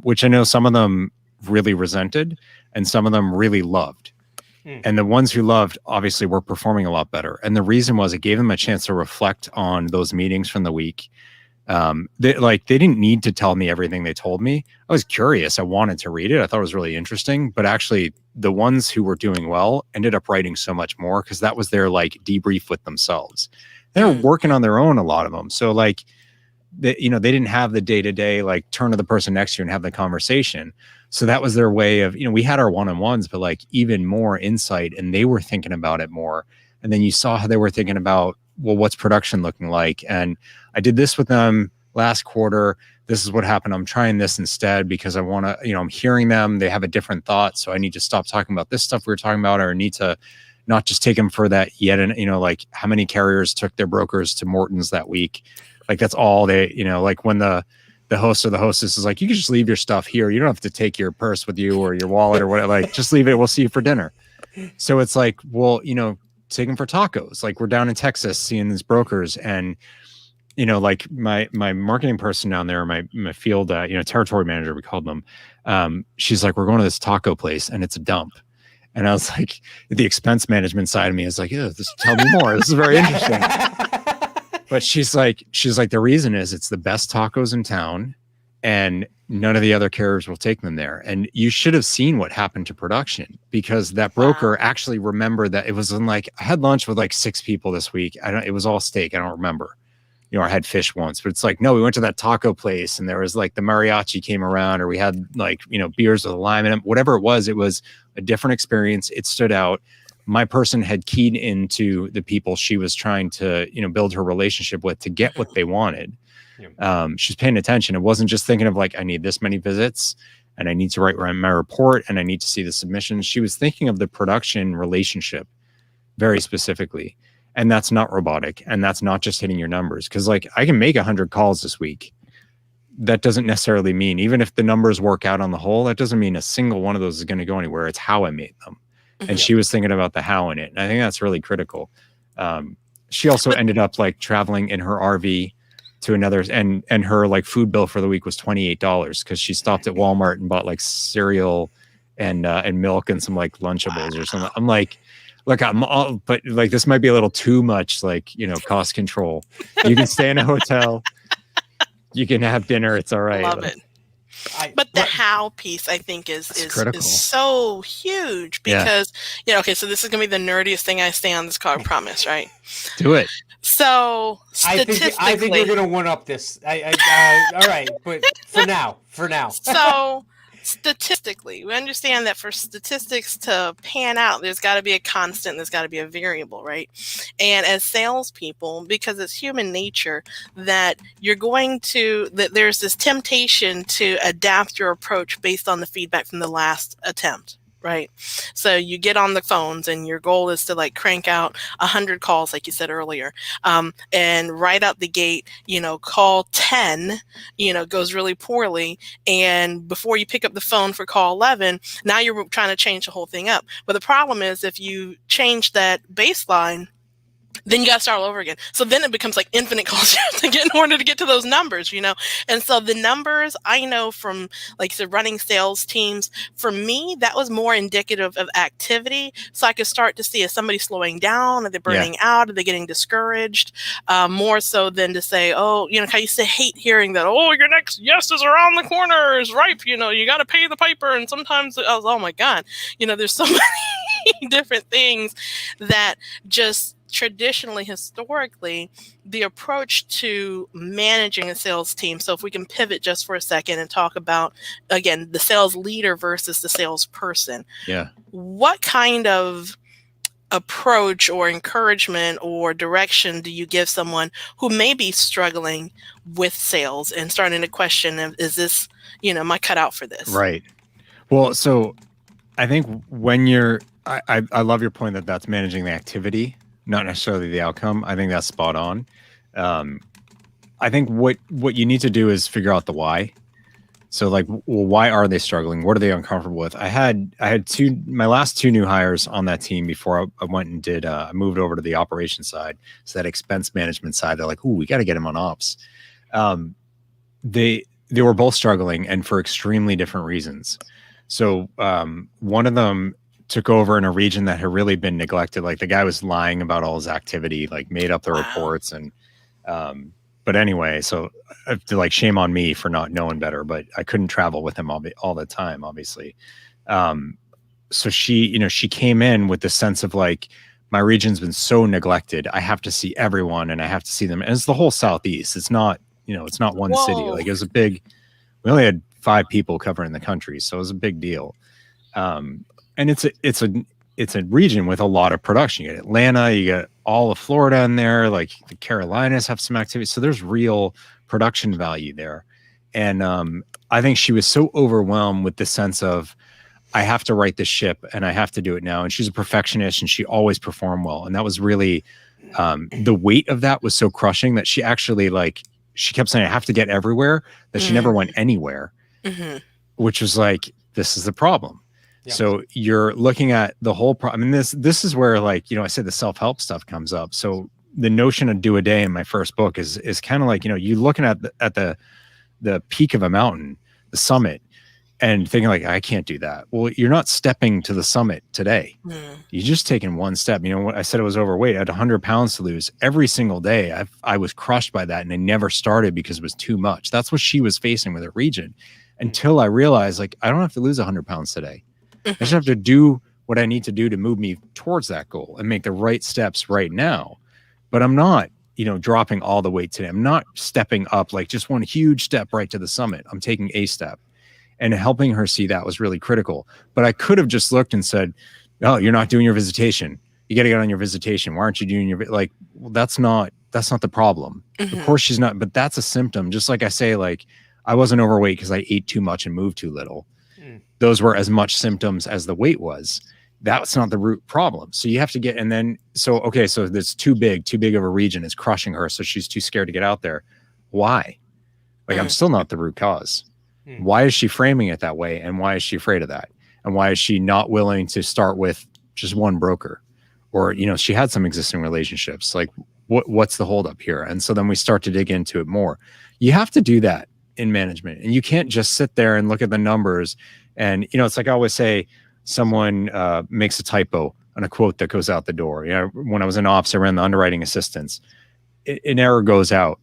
which I know some of them really resented and some of them really loved. And the ones who loved obviously were performing a lot better. And the reason was it gave them a chance to reflect on those meetings from the week. They didn't need to tell me everything they told me. I was curious. I wanted to read it. I thought it was really interesting, but actually the ones who were doing well ended up writing so much more, because that was their like debrief with themselves. They were working on their own, a lot of them. So like they didn't have the day-to-day like turn to the person next to you and have the conversation. So that was their way of, we had our one-on-ones, but like even more insight, and they were thinking about it more. And then you saw how they were thinking about, well, what's production looking like? And I did this with them last quarter. This is what happened. I'm trying this instead because I want to, I'm hearing them. They have a different thought. So I need to stop talking about this stuff we were talking about, or I need to not just take them for that yet. And, like how many carriers took their brokers to Morton's that week? Like that's all they, like when the host or the hostess is like, you can just leave your stuff here. You don't have to take your purse with you or your wallet or whatever. Like just leave it. We'll see you for dinner. So it's like, well, take them for tacos. Like we're down in Texas seeing these brokers, and like my marketing person down there, my field, territory manager, we called them. She's like, we're going to this taco place and it's a dump. And I was like, the expense management side of me is like, yeah, tell me more. This is very interesting. But she's like, the reason is it's the best tacos in town and none of the other carriers will take them there. And you should have seen what happened to production, because that broker actually remembered that it was in like, I had lunch with like 6 people this week. It was all steak. I don't remember. I had fish once, but it's like, no, we went to that taco place and there was like the mariachi came around, or we had like, beers with a lime in them, whatever it was a different experience. It stood out. My person had keyed into the people she was trying to, build her relationship with to get what they wanted. She's paying attention. It wasn't just thinking of like, I need this many visits and I need to write my report and I need to see the submissions. She was thinking of the production relationship very specifically. And that's not robotic. And that's not just hitting your numbers. Cause like I can make 100 calls this week. That doesn't necessarily mean, even if the numbers work out on the whole, that doesn't mean a single one of those is going to go anywhere. It's how I made them. And she was thinking about the how in it. And I think that's really critical. She also ended up like traveling in her RV to another, and her like food bill for the week was $28 because she stopped at Walmart and bought like cereal and milk and some like Lunchables or something. I'm like, look, but like this might be a little too much, like, cost control. You can stay in a hotel, you can have dinner, it's all right. Love it. But the how piece, I think, is so huge because, okay, so this is going to be the nerdiest thing I say on this call, I promise, right? Do it. So, statistically... I think we're going to one-up this. All right, but for now. So... Statistically, we understand that for statistics to pan out, there's got to be a constant, there's got to be a variable, right? And as salespeople, because it's human nature that there's this temptation to adapt your approach based on the feedback from the last attempt. Right. So you get on the phones and your goal is to like crank out 100 calls, like you said earlier. And right out the gate, call 10, goes really poorly. And before you pick up the phone for call 11, now you're trying to change the whole thing up. But the problem is if you change that baseline, then you got to start all over again. So then it becomes like infinite calls you have to get in order to get to those numbers, And so the numbers I know from like the running sales teams, for me, that was more indicative of activity. So I could start to see is somebody slowing down? Are they burning out? Are they getting discouraged? More so than to say, oh, I used to hate hearing that, oh, your next yes is around the corner, is ripe. You got to pay the piper. And sometimes I was, oh my God, there's so many different things that just traditionally, historically, the approach to managing a sales team. So if we can pivot just for a second and talk about, again, the sales leader versus the salesperson. Yeah. What kind of approach or encouragement or direction do you give someone who may be struggling with sales and starting to question, is this, am I cut out for this? Right. Well, so I think when I love your point that that's managing the activity, not necessarily the outcome. I think that's spot on. I think what you need to do is figure out the why. So like, well, why are they struggling? What are they uncomfortable with? I had my last 2 new hires on that team before I went and I moved over to the operations side. So that expense management side, they're like, ooh, we got to get him on ops. They were both struggling and for extremely different reasons. So one of them took over in a region that had really been neglected. Like the guy was lying about all his activity, like made up the reports. And, but anyway, so like shame on me for not knowing better, but I couldn't travel with him all the time, obviously. So she came in with the sense of like, my region's been so neglected. I have to see everyone and I have to see them. And it's the whole Southeast. It's not it's not one city. Whoa. Like, it was a big. We only had 5 people covering the country, so it was a big deal. And it's a region with a lot of production. You get Atlanta, you got all of Florida in there, like the Carolinas have some activity. So there's real production value there. And I think she was so overwhelmed with the sense of, I have to right this ship and I have to do it now. And she's a perfectionist and she always performed well. And that was really, the weight of that was so crushing that she actually she kept saying, I have to get everywhere, that she never went anywhere, which was like, this is the problem. Yeah. So you're looking at the whole problem. I mean, this is where, I said the self-help stuff comes up. So the notion of do a day in my first book is kind of like, you're looking at the peak of a mountain, the summit, and thinking like, I can't do that. Well, you're not stepping to the summit today. You're just taking one step. What I said, I was overweight. I had 100 pounds to lose every single day. I was crushed by that. And I never started because it was too much. That's what she was facing with her region, until I realized, I don't have to lose 100 pounds today. I just have to do what I need to do to move me towards that goal and make the right steps right now. But I'm not, dropping all the weight today. I'm not stepping up just one huge step right to the summit. I'm taking a step. And helping her see that was really critical. But I could have just looked and said, oh, you're not doing your visitation. You got to get on your visitation. Why aren't you doing your, well, that's not the problem. Of course she's not, but that's a symptom. Just like I say, I wasn't overweight because I ate too much and moved too little. Those were as much symptoms as the weight was. That's not the root problem. So you have to get, and then, so that's too big of a region is crushing her. So she's too scared to get out there. Why? I'm still not the root cause. Why is she framing it that way? And why is she afraid of that? And why is she not willing to start with just one broker? Or, she had some existing relationships. What's the holdup here? And so then we start to dig into it more. You have to do that in management. And you can't just sit there and look at the numbers. And, it's like I always say, someone makes a typo on a quote that goes out the door. When I was in ops, I ran the underwriting assistants. An error goes out.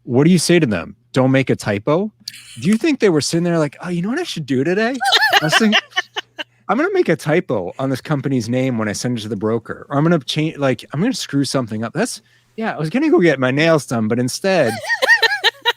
What do you say to them? Don't make a typo. Do you think they were sitting there like, oh, you know what I should do today? I was thinking, I'm going to make a typo on this company's name when I send it to the broker, or I'm going to change, I'm going to screw something up. I was going to go get my nails done, but instead,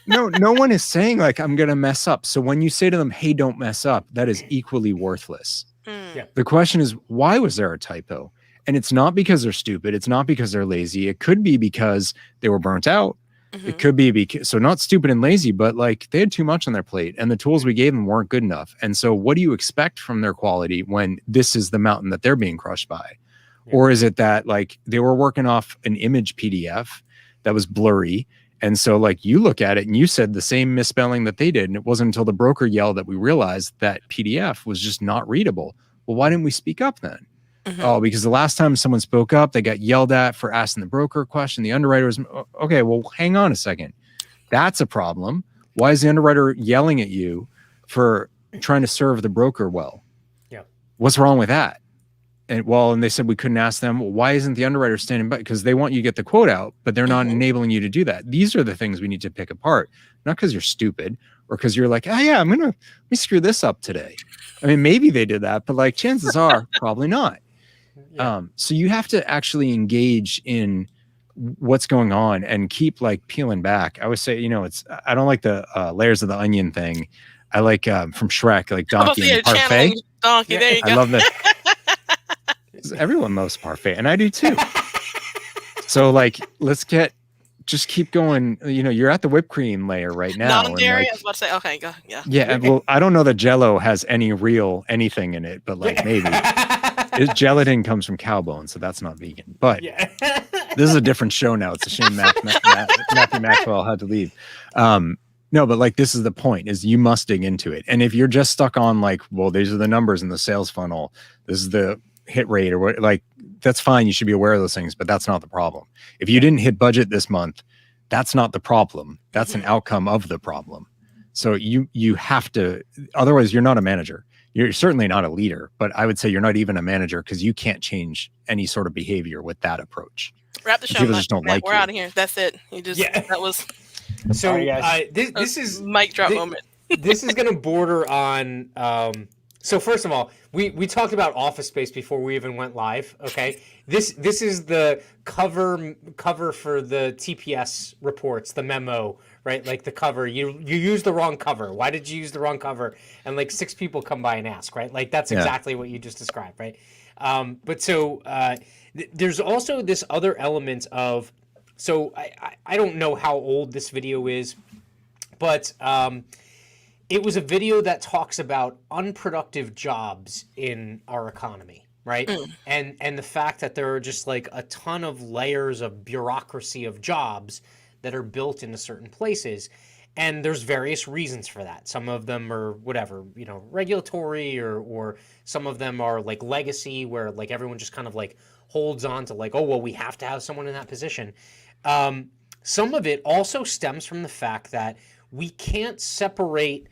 no one is saying I'm going to mess up. So when you say to them, hey, don't mess up, that is equally worthless. Yeah. The question is, why was there a typo? And it's not because they're stupid. It's not because they're lazy. It could be because they were burnt out. It could be because, so not stupid and lazy, but they had too much on their plate and the tools we gave them weren't good enough. And so what do you expect from their quality when this is the mountain that they're being crushed by? Yeah. Or is it that they were working off an image PDF that was blurry? And so you look at it and you said the same misspelling that they did. And it wasn't until the broker yelled that we realized that PDF was just not readable. Well, why didn't we speak up then? Oh, because the last time someone spoke up, they got yelled at for asking the broker a question. The underwriter was, okay, well, hang on a second. That's a problem. Why is the underwriter yelling at you for trying to serve the broker well? Yeah. What's wrong with that? And they said we couldn't ask them, well, why isn't the underwriter standing by? Because they want you to get the quote out, but they're not enabling you to do that. These are the things we need to pick apart, not because you're stupid or because you're like, oh yeah, let me screw this up today. I mean, maybe they did that, but chances are probably not. Yeah. So you have to actually engage in what's going on and keep peeling back. I always say, I don't like the layers of the onion thing. I like from Shrek, donkey and parfait. Donkey, there you go. I love that. Everyone loves parfait, and I do too. So let's just keep going. You're at the whipped cream layer right now. Non-dairy, I was about to say, okay, go, yeah. Yeah, well, I don't know that Jell-O has any real anything in it, but maybe. Gelatin comes from cow bones, so that's not vegan. But this is a different show now. It's a shame Matthew Maxwell had to leave. No, but this is the point: is you must dig into it. And if you're just stuck on well, these are the numbers in the sales funnel, this is the hit rate, or what, that's fine. You should be aware of those things, but that's not the problem. If you didn't hit budget this month, that's not the problem. That's an outcome of the problem. So you have to. Otherwise, you're not a manager. You're certainly not a leader, but I would say you're not even a manager because you can't change any sort of behavior with that approach. Wrap the show. People just don't like we're out of here. That's it. That was. So this is mic drop moment. This is going to border on So first of all, we talked about Office Space before we even went live. Okay, this is the cover for the TPS reports, the memo, right? Like the cover. You used the wrong cover. Why did you use the wrong cover? And like 6 people come by and ask, right? Like that's exactly what you just described, right? But so there's also this other element of. So I don't know how old this video is, but. It was a video that talks about unproductive jobs in our economy, right? And the fact that there are just like a ton of layers of bureaucracy of jobs that are built into certain places. And there's various reasons for that. Some of them are whatever, regulatory, or some of them are like legacy, where like everyone just kind of like holds on to like, oh, well, we have to have someone in that position. Some of it also stems from the fact that we can't separate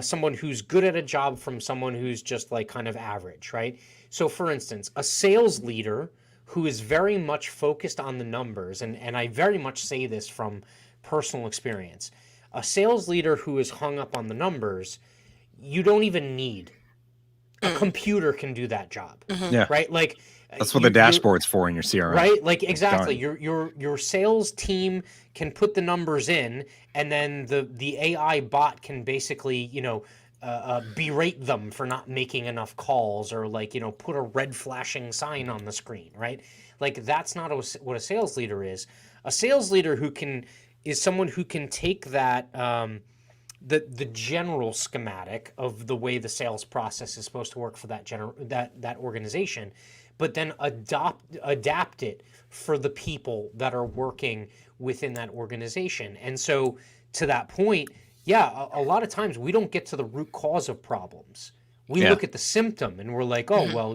someone who's good at a job from someone who's just like kind of average, right? So for instance, a sales leader who is very much focused on the numbers, and I very much say this from personal experience, a sales leader who is hung up on the numbers, you don't even need. A computer can do that job, right? Like that's what the dashboard's for in your CRM, right? Like exactly, your sales team can put the numbers in, and then the AI bot can basically berate them for not making enough calls, or like put a red flashing sign on the screen, right? Like that's not what a sales leader is. A sales leader is someone who can take that. The general schematic of the way the sales process is supposed to work for that organization, but then adapt it for the people that are working within that organization. And so to that point, a lot of times we don't get to the root cause of problems. We look at the symptom and we're like, oh, well,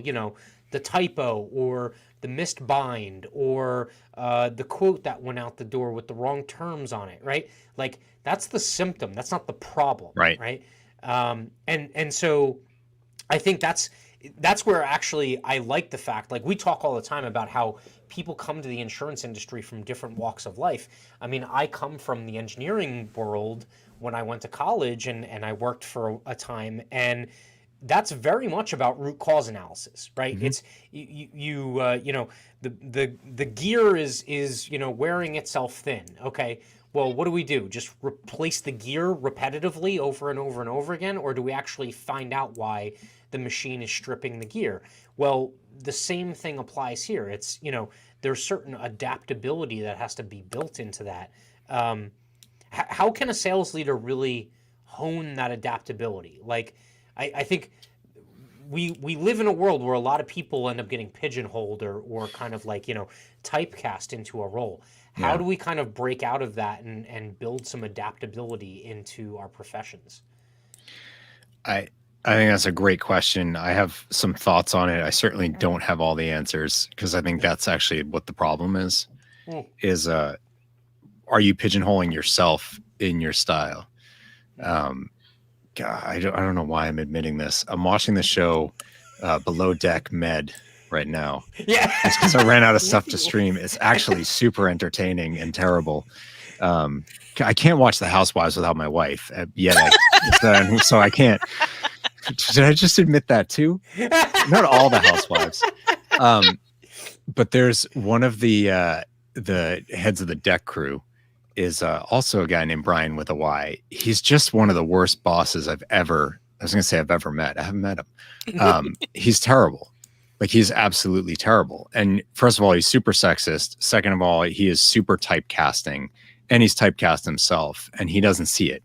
the typo, or the missed bind, or the quote that went out the door with the wrong terms on it, right? Like that's the symptom. That's not the problem, right? And so I think that's where actually I like the fact, like we talk all the time about how people come to the insurance industry from different walks of life. I mean, I come from the engineering world when I went to college, and I worked for a time, and that's very much about root cause analysis, right? It's the gear is wearing itself thin. Okay, well, what do? Just replace the gear repetitively over and over and over again, or do we actually find out why the machine is stripping the gear? Well, the same thing applies here. It's there's certain adaptability that has to be built into that. How can a sales leader really hone that adaptability? Like, I think we live in a world where a lot of people end up getting pigeonholed or kind of like, typecast into a role. How do we kind of break out of that and build some adaptability into our professions? I think that's a great question. I have some thoughts on it. I certainly don't have all the answers, because I think that's actually what the problem is. Are you pigeonholing yourself in your style? God, I don't know why I'm admitting this. I'm watching the show Below Deck Med right now. Yeah. It's because I ran out of stuff to stream. It's actually super entertaining and terrible. I can't watch The Housewives without my wife yet. So I can't. Did I just admit that too? Not all the Housewives. But there's one of the heads of the deck crew is also a guy named Bryan with a Y. He's just one of the worst bosses I've ever met. I haven't met him. He's terrible. Like, he's absolutely terrible. And first of all, he's super sexist. Second of all, he is super typecasting, and he's typecast himself, and he doesn't see it.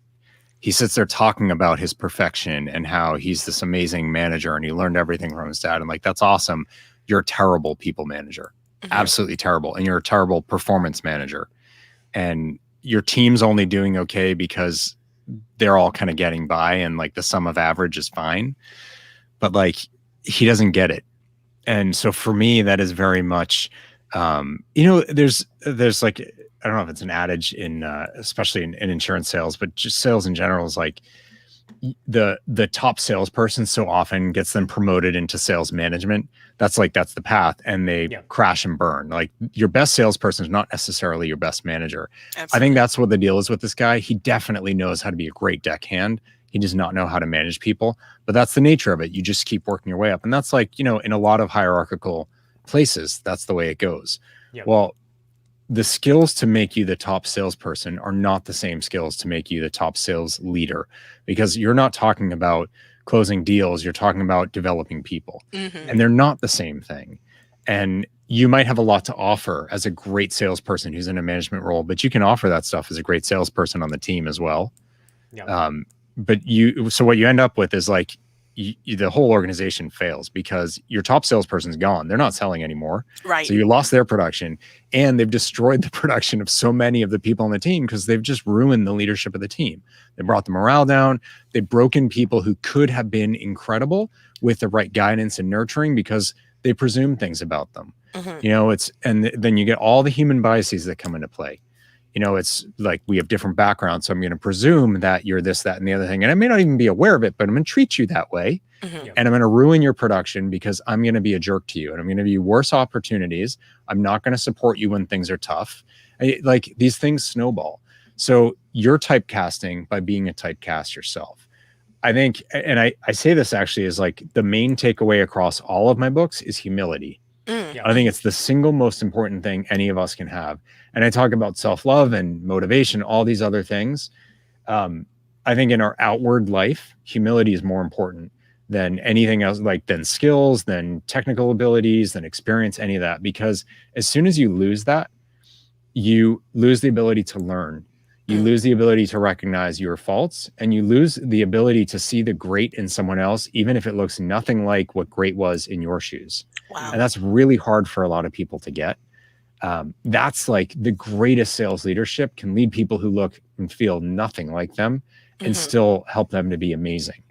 He sits there talking about his perfection and how he's this amazing manager and he learned everything from his dad. I'm like, that's awesome. You're a terrible people manager. Absolutely terrible. And you're a terrible performance manager. And your team's only doing okay because they're all kind of getting by, and like the sum of average is fine. But like, he doesn't get it. And so for me, that is very much, there's like, I don't know if it's an adage in, especially in insurance sales, but just sales in general is like the top salesperson so often gets them promoted into sales management. That's the path, and they crash and burn. Like, your best salesperson is not necessarily your best manager. Absolutely. I think that's what the deal is with this guy. He definitely knows how to be a great deckhand. He does not know how to manage people, but that's the nature of it. You just keep working your way up. And that's like, in a lot of hierarchical places, that's the way it goes. Yep. Well, the skills to make you the top salesperson are not the same skills to make you the top sales leader, because you're not talking about closing deals. You're talking about developing people, and they're not the same thing. And you might have a lot to offer as a great salesperson who's in a management role, but you can offer that stuff as a great salesperson on the team as well. Yeah. So what you end up with is like the whole organization fails because your top salesperson's gone. They're not selling anymore. Right. So you lost their production, and they've destroyed the production of so many of the people on the team because they've just ruined the leadership of the team. They brought the morale down. They've broken people who could have been incredible with the right guidance and nurturing because they presume things about them. And then you get all the human biases that come into play. It's like we have different backgrounds. So I'm going to presume that you're this, that, and the other thing. And I may not even be aware of it, but I'm going to treat you that way. And I'm going to ruin your production because I'm going to be a jerk to you. And I'm going to give you worse opportunities. I'm not going to support you when things are tough. Like these things snowball. So you're typecasting by being a typecast yourself. I think, and I say this actually is like the main takeaway across all of my books is humility. I think it's the single most important thing any of us can have. And I talk about self-love and motivation, all these other things. I think in our outward life, humility is more important than anything else, than skills, than technical abilities, than experience, any of that. Because as soon as you lose that, you lose the ability to learn. You lose the ability to recognize your faults, and you lose the ability to see the great in someone else, even if it looks nothing like what great was in your shoes. Wow. And that's really hard for a lot of people to get. That's like the greatest sales leadership can lead people who look and feel nothing like them and still help them to be amazing.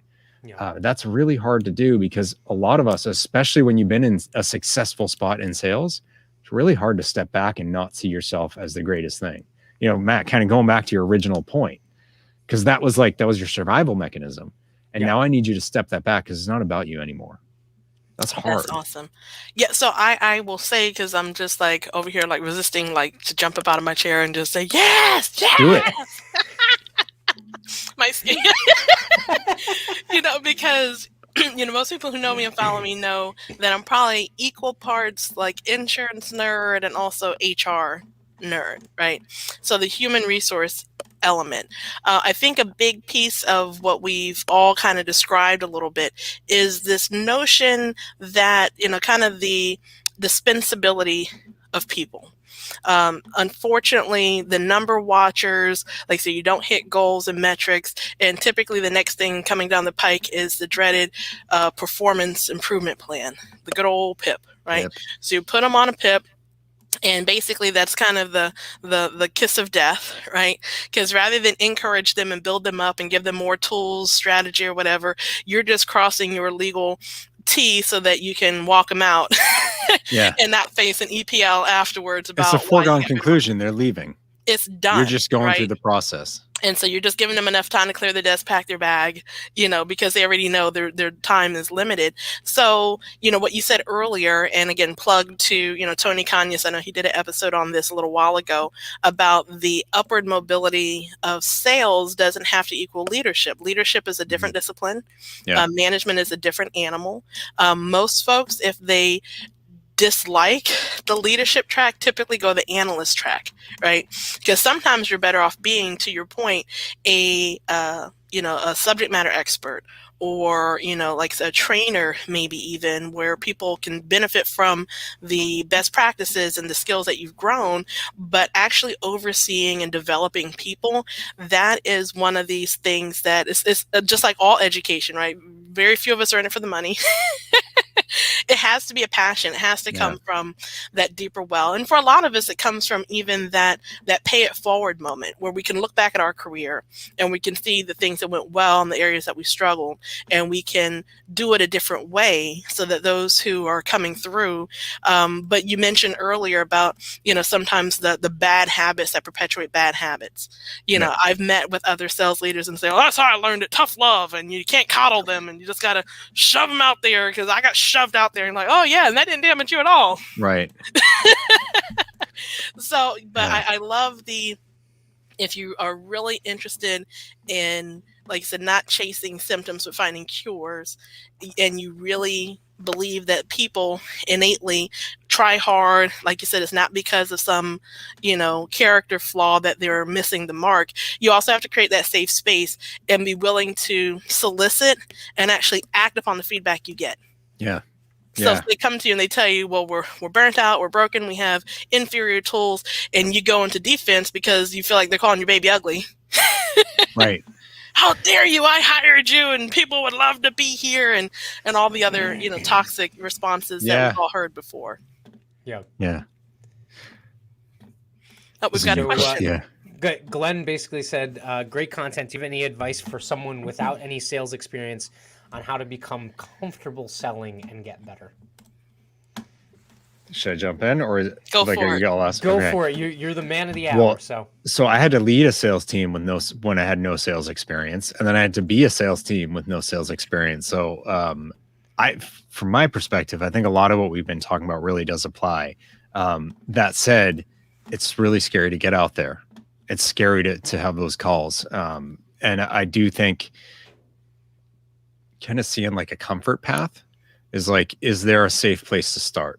That's really hard to do because a lot of us, especially when you've been in a successful spot in sales, it's really hard to step back and not see yourself as the greatest thing. Matt, kind of going back to your original point, because that was your survival mechanism. And now I need you to step that back because it's not about you anymore. That's hard. That's awesome. Yeah. So I will say, because I'm just like over here, like resisting, like to jump up out of my chair and just say, yes, yes. Do it. Because most people who know me and follow me know that I'm probably equal parts like insurance nerd and also HR nerd, right? So the human resource element. I think a big piece of what we've all kind of described a little bit is this notion that, kind of the dispensability of people. Unfortunately, the number watchers, so you don't hit goals and metrics, and typically the next thing coming down the pike is the dreaded performance improvement plan, the good old PIP, right? Yep. So you put them on a PIP, and basically that's kind of the kiss of death, right? Because rather than encourage them and build them up and give them more tools, strategy, or whatever, you're just crossing your legal T so that you can walk them out and not face an EPL afterwards. About it's a foregone conclusion. They're leaving. It's done. You're just going right? through the process. And so you're just giving them enough time to clear the desk, pack their bag, because they already know their time is limited. So, what you said earlier, and again, plug to, Tony Kanyas, I know he did an episode on this a little while ago about the upward mobility of sales doesn't have to equal leadership. Leadership is a different discipline. Yeah. Management is a different animal. Most folks, if they dislike the leadership track, typically go the analyst track, right? Because sometimes you're better off being, to your point, a subject matter expert, or like a trainer, maybe even, where people can benefit from the best practices and the skills that you've grown. But actually overseeing and developing people, that is one of these things that is just like all education, right? Very few of us are in it for the money. It has to be a passion. It has to come from that deeper well. And for a lot of us, it comes from even that pay it forward moment where we can look back at our career and we can see the things that went well and the areas that we struggled, and we can do it a different way so that those who are coming through. But you mentioned earlier about, sometimes the bad habits that perpetuate bad habits. I've met with other sales leaders and say, "Oh, that's how I learned it. Tough love. And you can't coddle them, and you just got to shove them out there because I got shoved out there." And like, oh yeah, and that didn't damage you at all. Right. So, but I love if you are really interested in like I said, not chasing symptoms but finding cures, and you really believe that people innately try hard, like you said, it's not because of some, character flaw that they're missing the mark. You also have to create that safe space and be willing to solicit and actually act upon the feedback you get. Yeah. So if they come to you and they tell you, well, we're burnt out, we're broken, we have inferior tools, and you go into defense because you feel like they're calling your baby ugly. Right. How dare you? I hired you, and people would love to be here, and all the other toxic responses that we've all heard before. Yeah. Yeah. Oh, we've got a question. Glenn basically said, great content. Do you have any advice for someone without any sales experience on how to become comfortable selling and get better? Should I jump in, or is it go for it? Go for it. You're the man of the hour. So I had to lead a sales team when I had no sales experience, and then I had to be a sales team with no sales experience. So from my perspective, I think a lot of what we've been talking about really does apply. That said, it's really scary to get out there. It's scary to have those calls. And I do think kind of seeing like a comfort path is like, is there a safe place to start?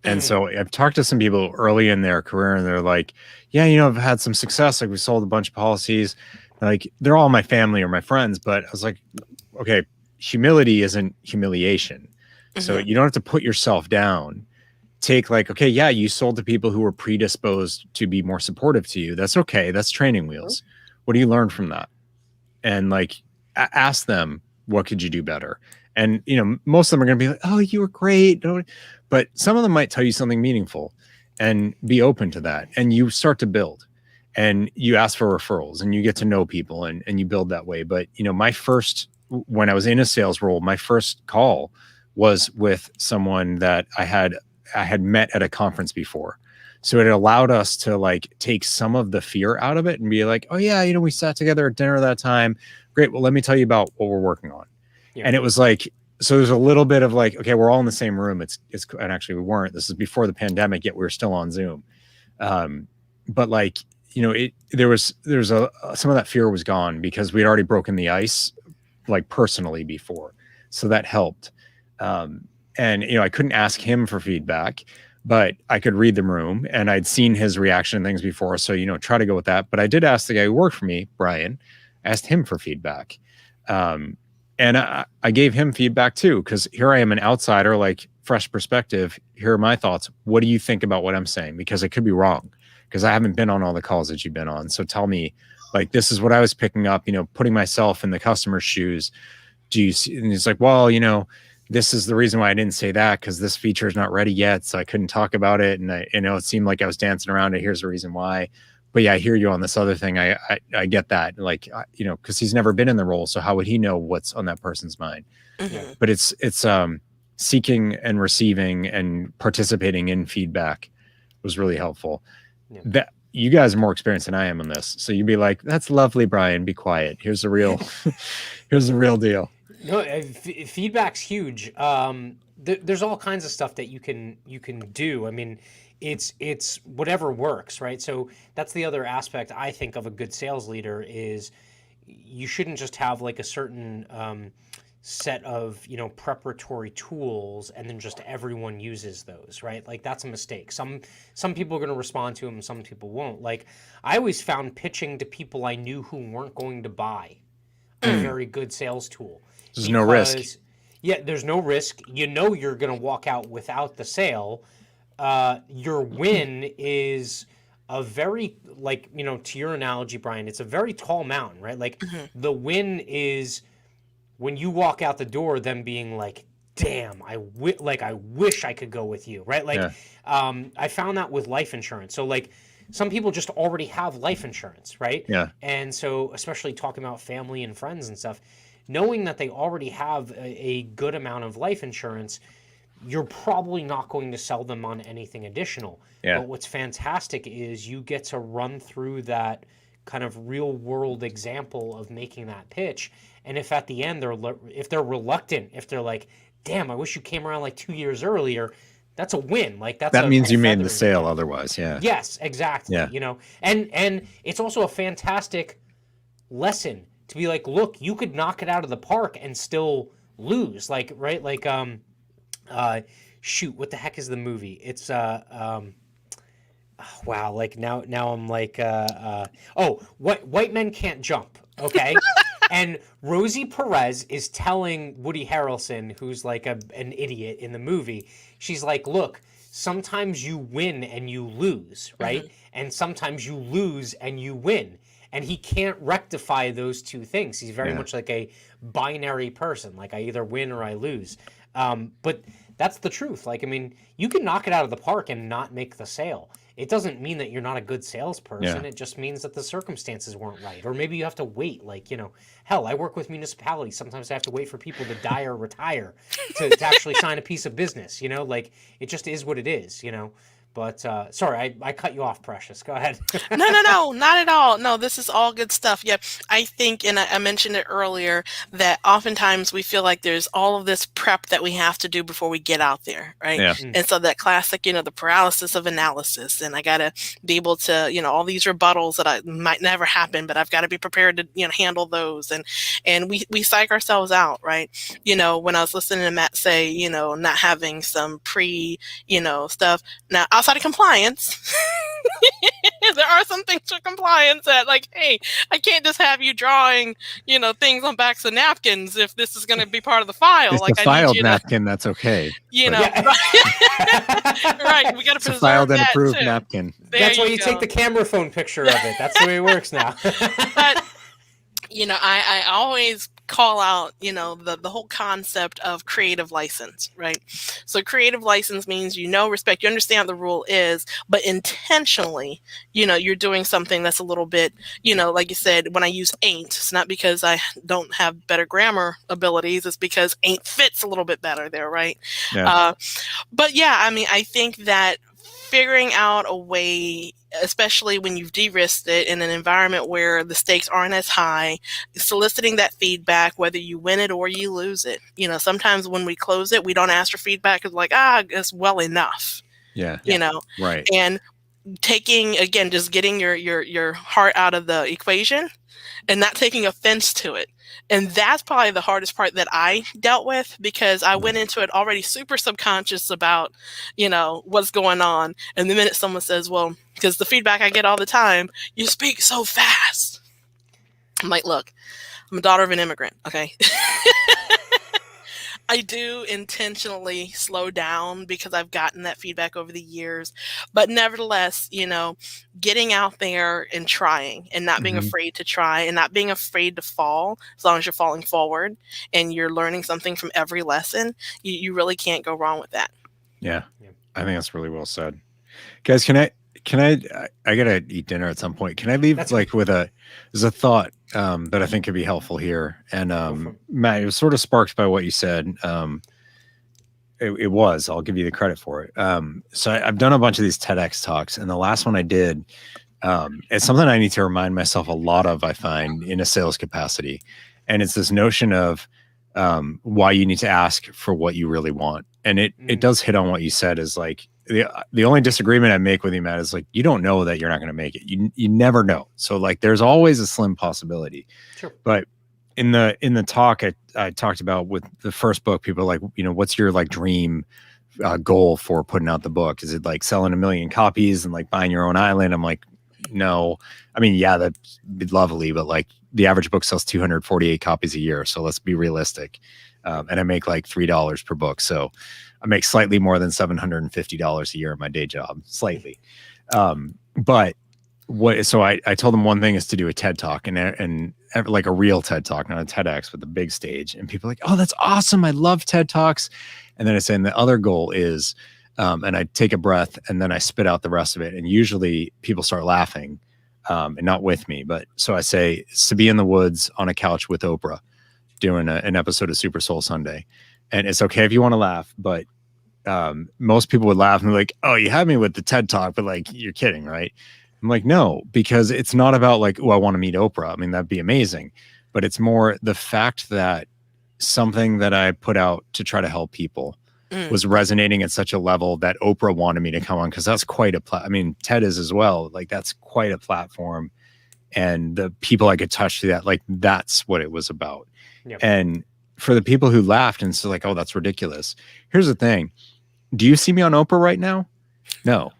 And so I've talked to some people early in their career, and they're like, yeah, I've had some success. Like, we sold a bunch of policies. Like, they're all my family or my friends. But I was like, okay, humility isn't humiliation. So you don't have to put yourself down. Take like, okay, yeah, you sold to people who were predisposed to be more supportive to you. That's okay. That's training wheels. What do you learn from that? And like, ask them, what could you do better? And, most of them are going to be like, oh, you were great. But some of them might tell you something meaningful, and be open to that. And you start to build, and you ask for referrals, and you get to know people, and you build that way. But, when I was in a sales role, my first call was with someone that I had met at a conference before. So it allowed us to like take some of the fear out of it and be like, oh yeah, we sat together at dinner that time. Great. Well, let me tell you about what we're working on. Yeah. And it was like, so there's a little bit of like, okay, we're all in the same room. It's and actually we weren't. This is before the pandemic, yet we were still on Zoom. But like, there was some of that fear was gone because we'd already broken the ice, like personally before. So that helped. And I couldn't ask him for feedback, but I could read the room, and I'd seen his reaction to things before. So, try to go with that. But I did ask the guy who worked for me, Brian, asked him for feedback. And I gave him feedback too, because here I am, an outsider, like fresh perspective. Here are my thoughts. What do you think about what I'm saying? Because I could be wrong, because I haven't been on all the calls that you've been on. So tell me, like, this is what I was picking up, putting myself in the customer's shoes. Do you see? And it's like, well, this is the reason why I didn't say that, because this feature is not ready yet. So I couldn't talk about it. And it seemed like I was dancing around it. Here's the reason why. But yeah, I hear you on this other thing. I get that. Like, because he's never been in the role. So how would he know what's on that person's mind? Mm-hmm. But it's seeking and receiving and participating in feedback was really helpful. Yeah. That you guys are more experienced than I am on this. So you'd be like, that's lovely, Brian. Be quiet. Here's the real, here's the real deal. No, feedback's huge. There's all kinds of stuff that you can do. I mean, it's whatever works, right? So that's the other aspect I think of a good sales leader is you shouldn't just have like a certain set of preparatory tools and then just everyone uses those, right? Like that's a mistake. Some people are going to respond to them, some people won't. Like I always found pitching to people I knew who weren't going to buy a very good sales tool. There's no risk. Yeah, there's no risk. You're going to walk out without the sale. Your win is a very, like, to your analogy, Brian, it's a very tall mountain, right? Like the win is when you walk out the door, them being like, damn, I wish I could go with you, right? Like, I found that with life insurance. So like some people just already have life insurance, right? Yeah. And so especially talking about family and friends and stuff, knowing that they already have a good amount of life insurance, you're probably not going to sell them on anything additional. Yeah. But what's fantastic is you get to run through that kind of real world example of making that pitch. And if at the end if they're reluctant, if they're like, damn, I wish you came around like 2 years earlier, that's a win. Like that means you made the sale otherwise. Yeah. Yes, exactly. Yeah. And it's also a fantastic lesson to be like, look, you could knock it out of the park and still lose. Like, right? Like, shoot, what the heck is the movie? It's wow, like now I'm like white men can't jump, okay? And Rosie Perez is telling Woody Harrelson, who's like an idiot in the movie, she's like, look, sometimes you win and you lose, right? And sometimes you lose and you win. And he can't rectify those two things. He's very much like a binary person, like I either win or I lose. But that's the truth. Like, I mean, you can knock it out of the park and not make the sale. It doesn't mean that you're not a good salesperson. It just means that the circumstances weren't right. Or maybe you have to wait. Like, you know, hell, I work with municipalities. Sometimes I have to wait for people to die or retire to actually sign a piece of business, you know? Like, it just is what it is, you know? But sorry, I cut you off, Precious. Go ahead. No, not at all. No, this is all good stuff. Yep. I think, and I mentioned it earlier, that oftentimes we feel like there's all of this prep that we have to do before we get out there, right? Yeah. And so that classic, you know, the paralysis of analysis, and I got to be able to, you know, all these rebuttals that I might never happen, but I've got to be prepared to, you know, handle those. And we psych ourselves out, right? You know, when I was listening to Matt say, you know, not having some you know, stuff. Now, outside of compliance, there are some things for compliance that, like, hey, I can't just have you drawing, you know, things on backs of napkins if this is going to be part of the file. It's like, a filed napkin, that's okay. You know, Yeah. right? We got to It's a preserve filed and that approved too. napkin. That's why you go. take the camera phone picture of it. That's the way it works now. But you know, I always call out, you know, the whole concept of creative license, right? So creative license means, you know, respect, you understand what the rule is, but intentionally, you know, you're doing something that's a little bit, you know, like you said, when I use ain't, it's not because I don't have better grammar abilities, it's because ain't fits a little bit better there, right? Yeah. But yeah, I mean, I think that figuring out a way, especially when you've de-risked it in an environment where the stakes aren't as high, soliciting that feedback, whether you win it or you lose it. You know, sometimes when we close it, we don't ask for feedback. It's like, it's well enough. Yeah. You know, Right. and taking, again, just getting your heart out of the equation and not taking offense to it. And that's probably the hardest part that I dealt with, because I went into it already super subconscious about, you know, what's going on. And the minute someone says, well, because the feedback I get all the time, you speak so fast. I'm like, look, I'm a daughter of an immigrant, okay? I do intentionally slow down because I've gotten that feedback over the years. But nevertheless, you know, getting out there and trying and not being afraid to try and not being afraid to fall, as long as you're falling forward and you're learning something from every lesson, you really can't go wrong with that. Yeah. I think that's really well said. Guys, I gotta eat dinner at some point. Can I leave with there's a thought that I think could be helpful here. And Matt, it was sort of sparked by what you said. It was, I'll give you the credit for it. So I've done a bunch of these TEDx talks, and the last one I did, it's something I need to remind myself a lot of, I find, in a sales capacity. And it's this notion of why you need to ask for what you really want. And it does hit on what you said, is like, the only disagreement I make with you, Matt, is like, you don't know that you're not going to make it. You never know. So like, there's always a slim possibility. Sure. But in the talk, I talked about with the first book, people are like, you know, what's your like dream goal for putting out the book? Is it like selling 1 million copies and like buying your own island? I'm like, no. I mean, yeah, that'd be lovely, but like the average book sells 248 copies a year. So let's be realistic. And I make like $3 per book. So I make slightly more than $750 a year in my day job, slightly. But so I told them one thing is to do a TED talk and like a real TED talk, not a TEDx with a big stage. And people are like, oh, that's awesome. I love TED Talks. And then I say, and the other goal is, and I take a breath and then I spit out the rest of it. And usually people start laughing, and not with me. But so I say, it's to be in the woods on a couch with Oprah doing an episode of Super Soul Sunday. And it's okay if you want to laugh, but most people would laugh and be like, oh, you had me with the TED Talk, but like, you're kidding, right? I'm like, no, because it's not about like, oh, I want to meet Oprah. I mean, that'd be amazing. But it's more the fact that something that I put out to try to help people was resonating at such a level that Oprah wanted me to come on, because that's quite I mean, TED is as well. Like, that's quite a platform. and the people I could touch through that, like that's what it was about. Yep. And for the people who laughed and so like, oh, that's ridiculous. Here's the thing. Do you see me on Oprah right now? No.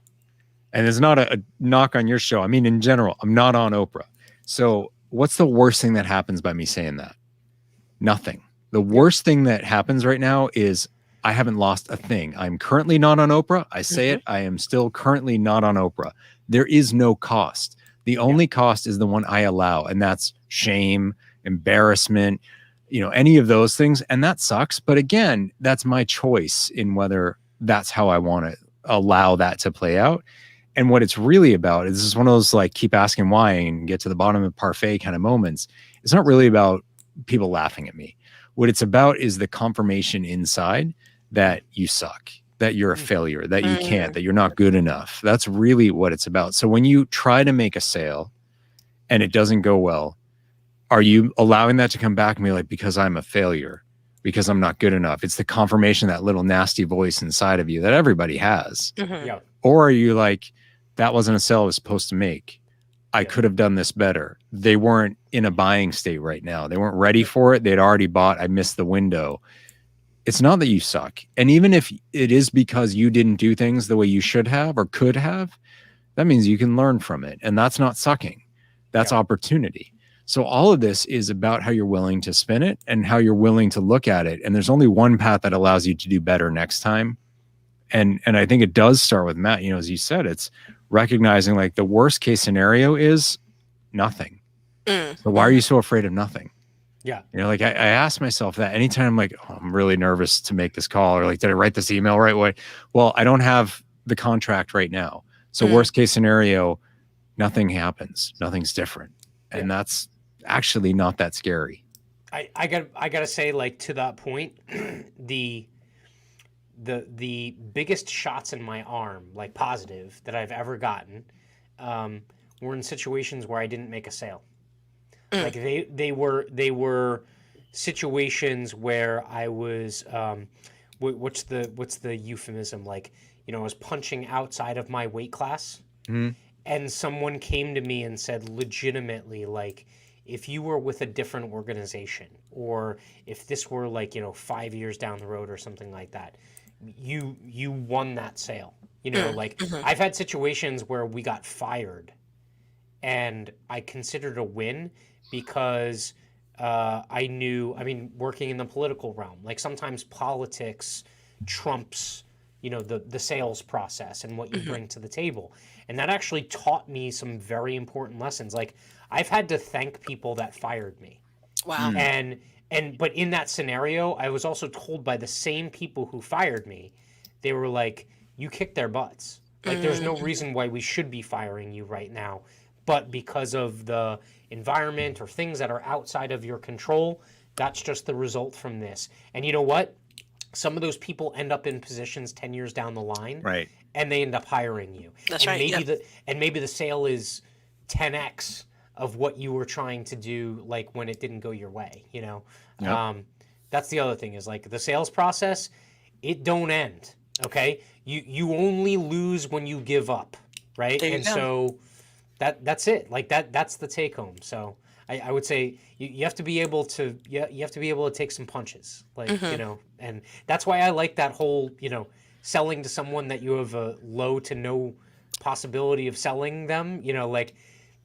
And it's not a knock on your show. I mean, in general, I'm not on Oprah. So what's the worst thing that happens by me saying that? Nothing. The worst thing that happens right now is I haven't lost a thing. I'm currently not on Oprah. I say it. I am still currently not on Oprah. There is no cost. The only cost is the one I allow, and that's shame, embarrassment, any of those things. And that sucks. But again, that's my choice in whether that's how I want to allow that to play out. And what it's really about is this is one of those like keep asking why and get to the bottom of parfait kind of moments. It's not really about people laughing at me. What it's about is the confirmation inside that you suck, that you're a failure, that you can't, that you're not good enough. That's really what it's about. So when you try to make a sale and it doesn't go well, are you allowing that to come back and be like, because I'm a failure, because I'm not good enough? It's the confirmation, that little nasty voice inside of you that everybody has. Yeah. Or are you like, that wasn't a sale I was supposed to make. I could have done this better. They weren't in a buying state right now. They weren't ready for it. They'd already bought. I missed the window. It's not that you suck. And even if it is because you didn't do things the way you should have or could have, that means you can learn from it. And that's not sucking. That's opportunity. So all of this is about how you're willing to spin it and how you're willing to look at it. And there's only one path that allows you to do better next time. And I think it does start with Matt, as you said, it's recognizing like the worst case scenario is nothing. So why are you so afraid of nothing? Yeah. Like I ask myself that anytime I'm like, oh, I'm really nervous to make this call, or like, did I write this email right way? Well, I don't have the contract right now. So worst case scenario, nothing happens. Nothing's different. And that's actually not that scary. I gotta say, like, to that point, the biggest shots in my arm, like positive, that I've ever gotten, were in situations where I didn't make a sale. Like they were situations where I was what's the euphemism, like, I was punching outside of my weight class, and someone came to me and said legitimately, like, if you were with a different organization, or if this were like 5 years down the road or something like that, you won that sale. Like I've had situations where we got fired and I considered a win because I knew, working in the political realm, like sometimes politics trumps, the sales process and what you bring to the table. And that actually taught me some very important lessons. Like I've had to thank people that fired me. Wow. But in that scenario, I was also told by the same people who fired me, they were like, you kicked their butts. Like, there's no reason why we should be firing you right now. But because of the environment or things that are outside of your control, that's just the result from this. And you know what? Some of those people end up in positions 10 years down the line. Right. And they end up hiring you. That's and right. Maybe the sale is 10x of what you were trying to do, like when it didn't go your way, Yep. That's the other thing, is like the sales process, it don't end. Okay. You only lose when you give up. Right. And so that's it. Like that's the take home. So I would say you have to be able to, you have to be able to take some punches, like, and that's why I like that whole, selling to someone that you have a low to no possibility of selling them, like,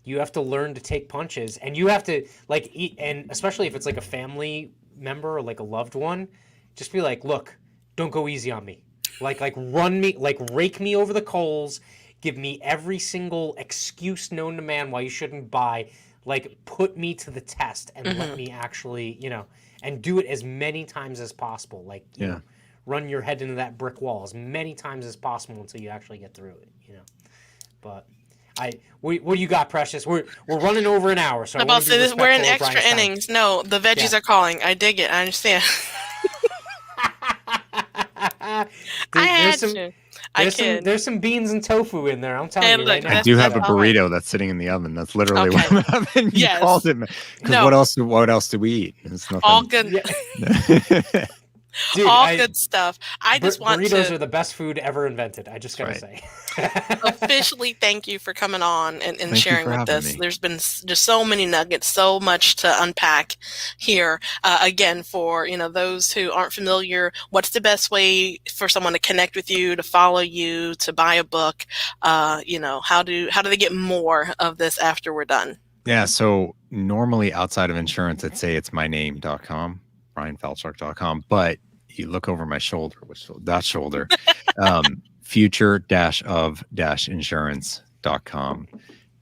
you have to learn to take punches, and you have to like eat, and especially if it's like a family member or like a loved one, just be like, look, don't go easy on me. Like run me, like rake me over the coals, give me every single excuse known to man why you shouldn't buy, like put me to the test and let me actually, and do it as many times as possible. Like, you know, run your head into that brick wall as many times as possible until you actually get through it, But what do you got, Precious? We're running over an hour, so I'm about to say this. We're in extra innings. No, the veggies are calling. I dig it. I understand. There's some beans and tofu in there. I'm telling you right now. I do have a burrito that's sitting in the oven. That's literally what I'm having. You called it. Because what else do we eat? It's nothing. All good. Dude, All good stuff. I just want burritos to are the best food ever invented. I just gotta say. officially thank you for coming on and Thank you sharing for with having us. me. There's been just so many nuggets, so much to unpack here. Again, for those who aren't familiar, what's the best way for someone to connect with you, to follow you, to buy a book? How do they get more of this after we're done? Yeah, so normally outside of insurance, I'd say it's myname.com, bryanfalchuk.com, but you look over my shoulder, that shoulder, future-of-insurance.com.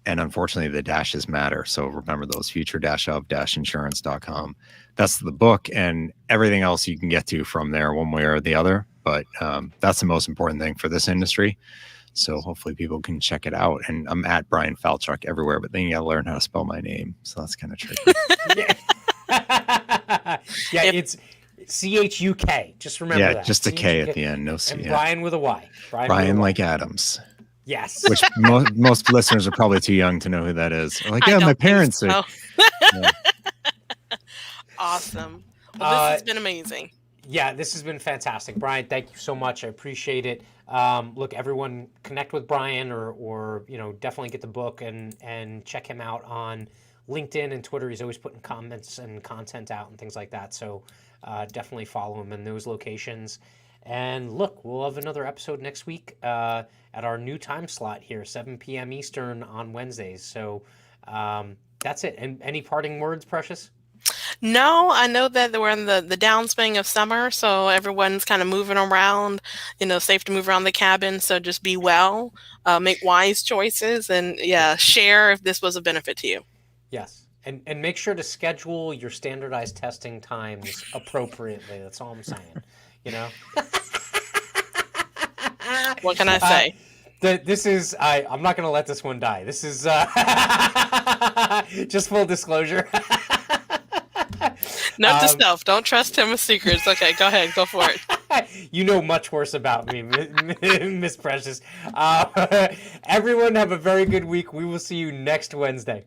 And unfortunately, the dashes matter. So remember those, future-of-insurance.com. That's the book, and everything else you can get to from there one way or the other. But that's the most important thing for this industry. So hopefully people can check it out. And I'm at Bryan Falchuk everywhere, but then you got to learn how to spell my name. So that's kind of tricky. Yeah, it's CHUK. Just remember that. Yeah, just a K at the end. No C. And Yeah. Bryan with a Y. Bryan like Adams. Yes. Which most listeners are probably too young to know who that is. Like, yeah, my parents are. Yeah. Awesome. Well, this has been amazing. Yeah, this has been fantastic. Bryan, thank you so much. I appreciate it. Look, everyone connect with Bryan or definitely get the book and check him out on LinkedIn and Twitter. He's always putting comments and content out and things like that. So definitely follow him in those locations. And look, we'll have another episode next week at our new time slot here, 7 p.m. Eastern on Wednesdays. So that's it. And any parting words, Precious? No, I know that we're in the downswing of summer, so everyone's kind of moving around, safe to move around the cabin. So just be well, make wise choices, and share if this was a benefit to you. Yes. And make sure to schedule your standardized testing times appropriately. That's all I'm saying. What can I say? This is I'm not going to let this one die. This is just full disclosure. Note to self, don't trust him with secrets. Okay, go ahead, go for it. You know much worse about me, Miss Precious. Everyone have a very good week. We will see you next Wednesday.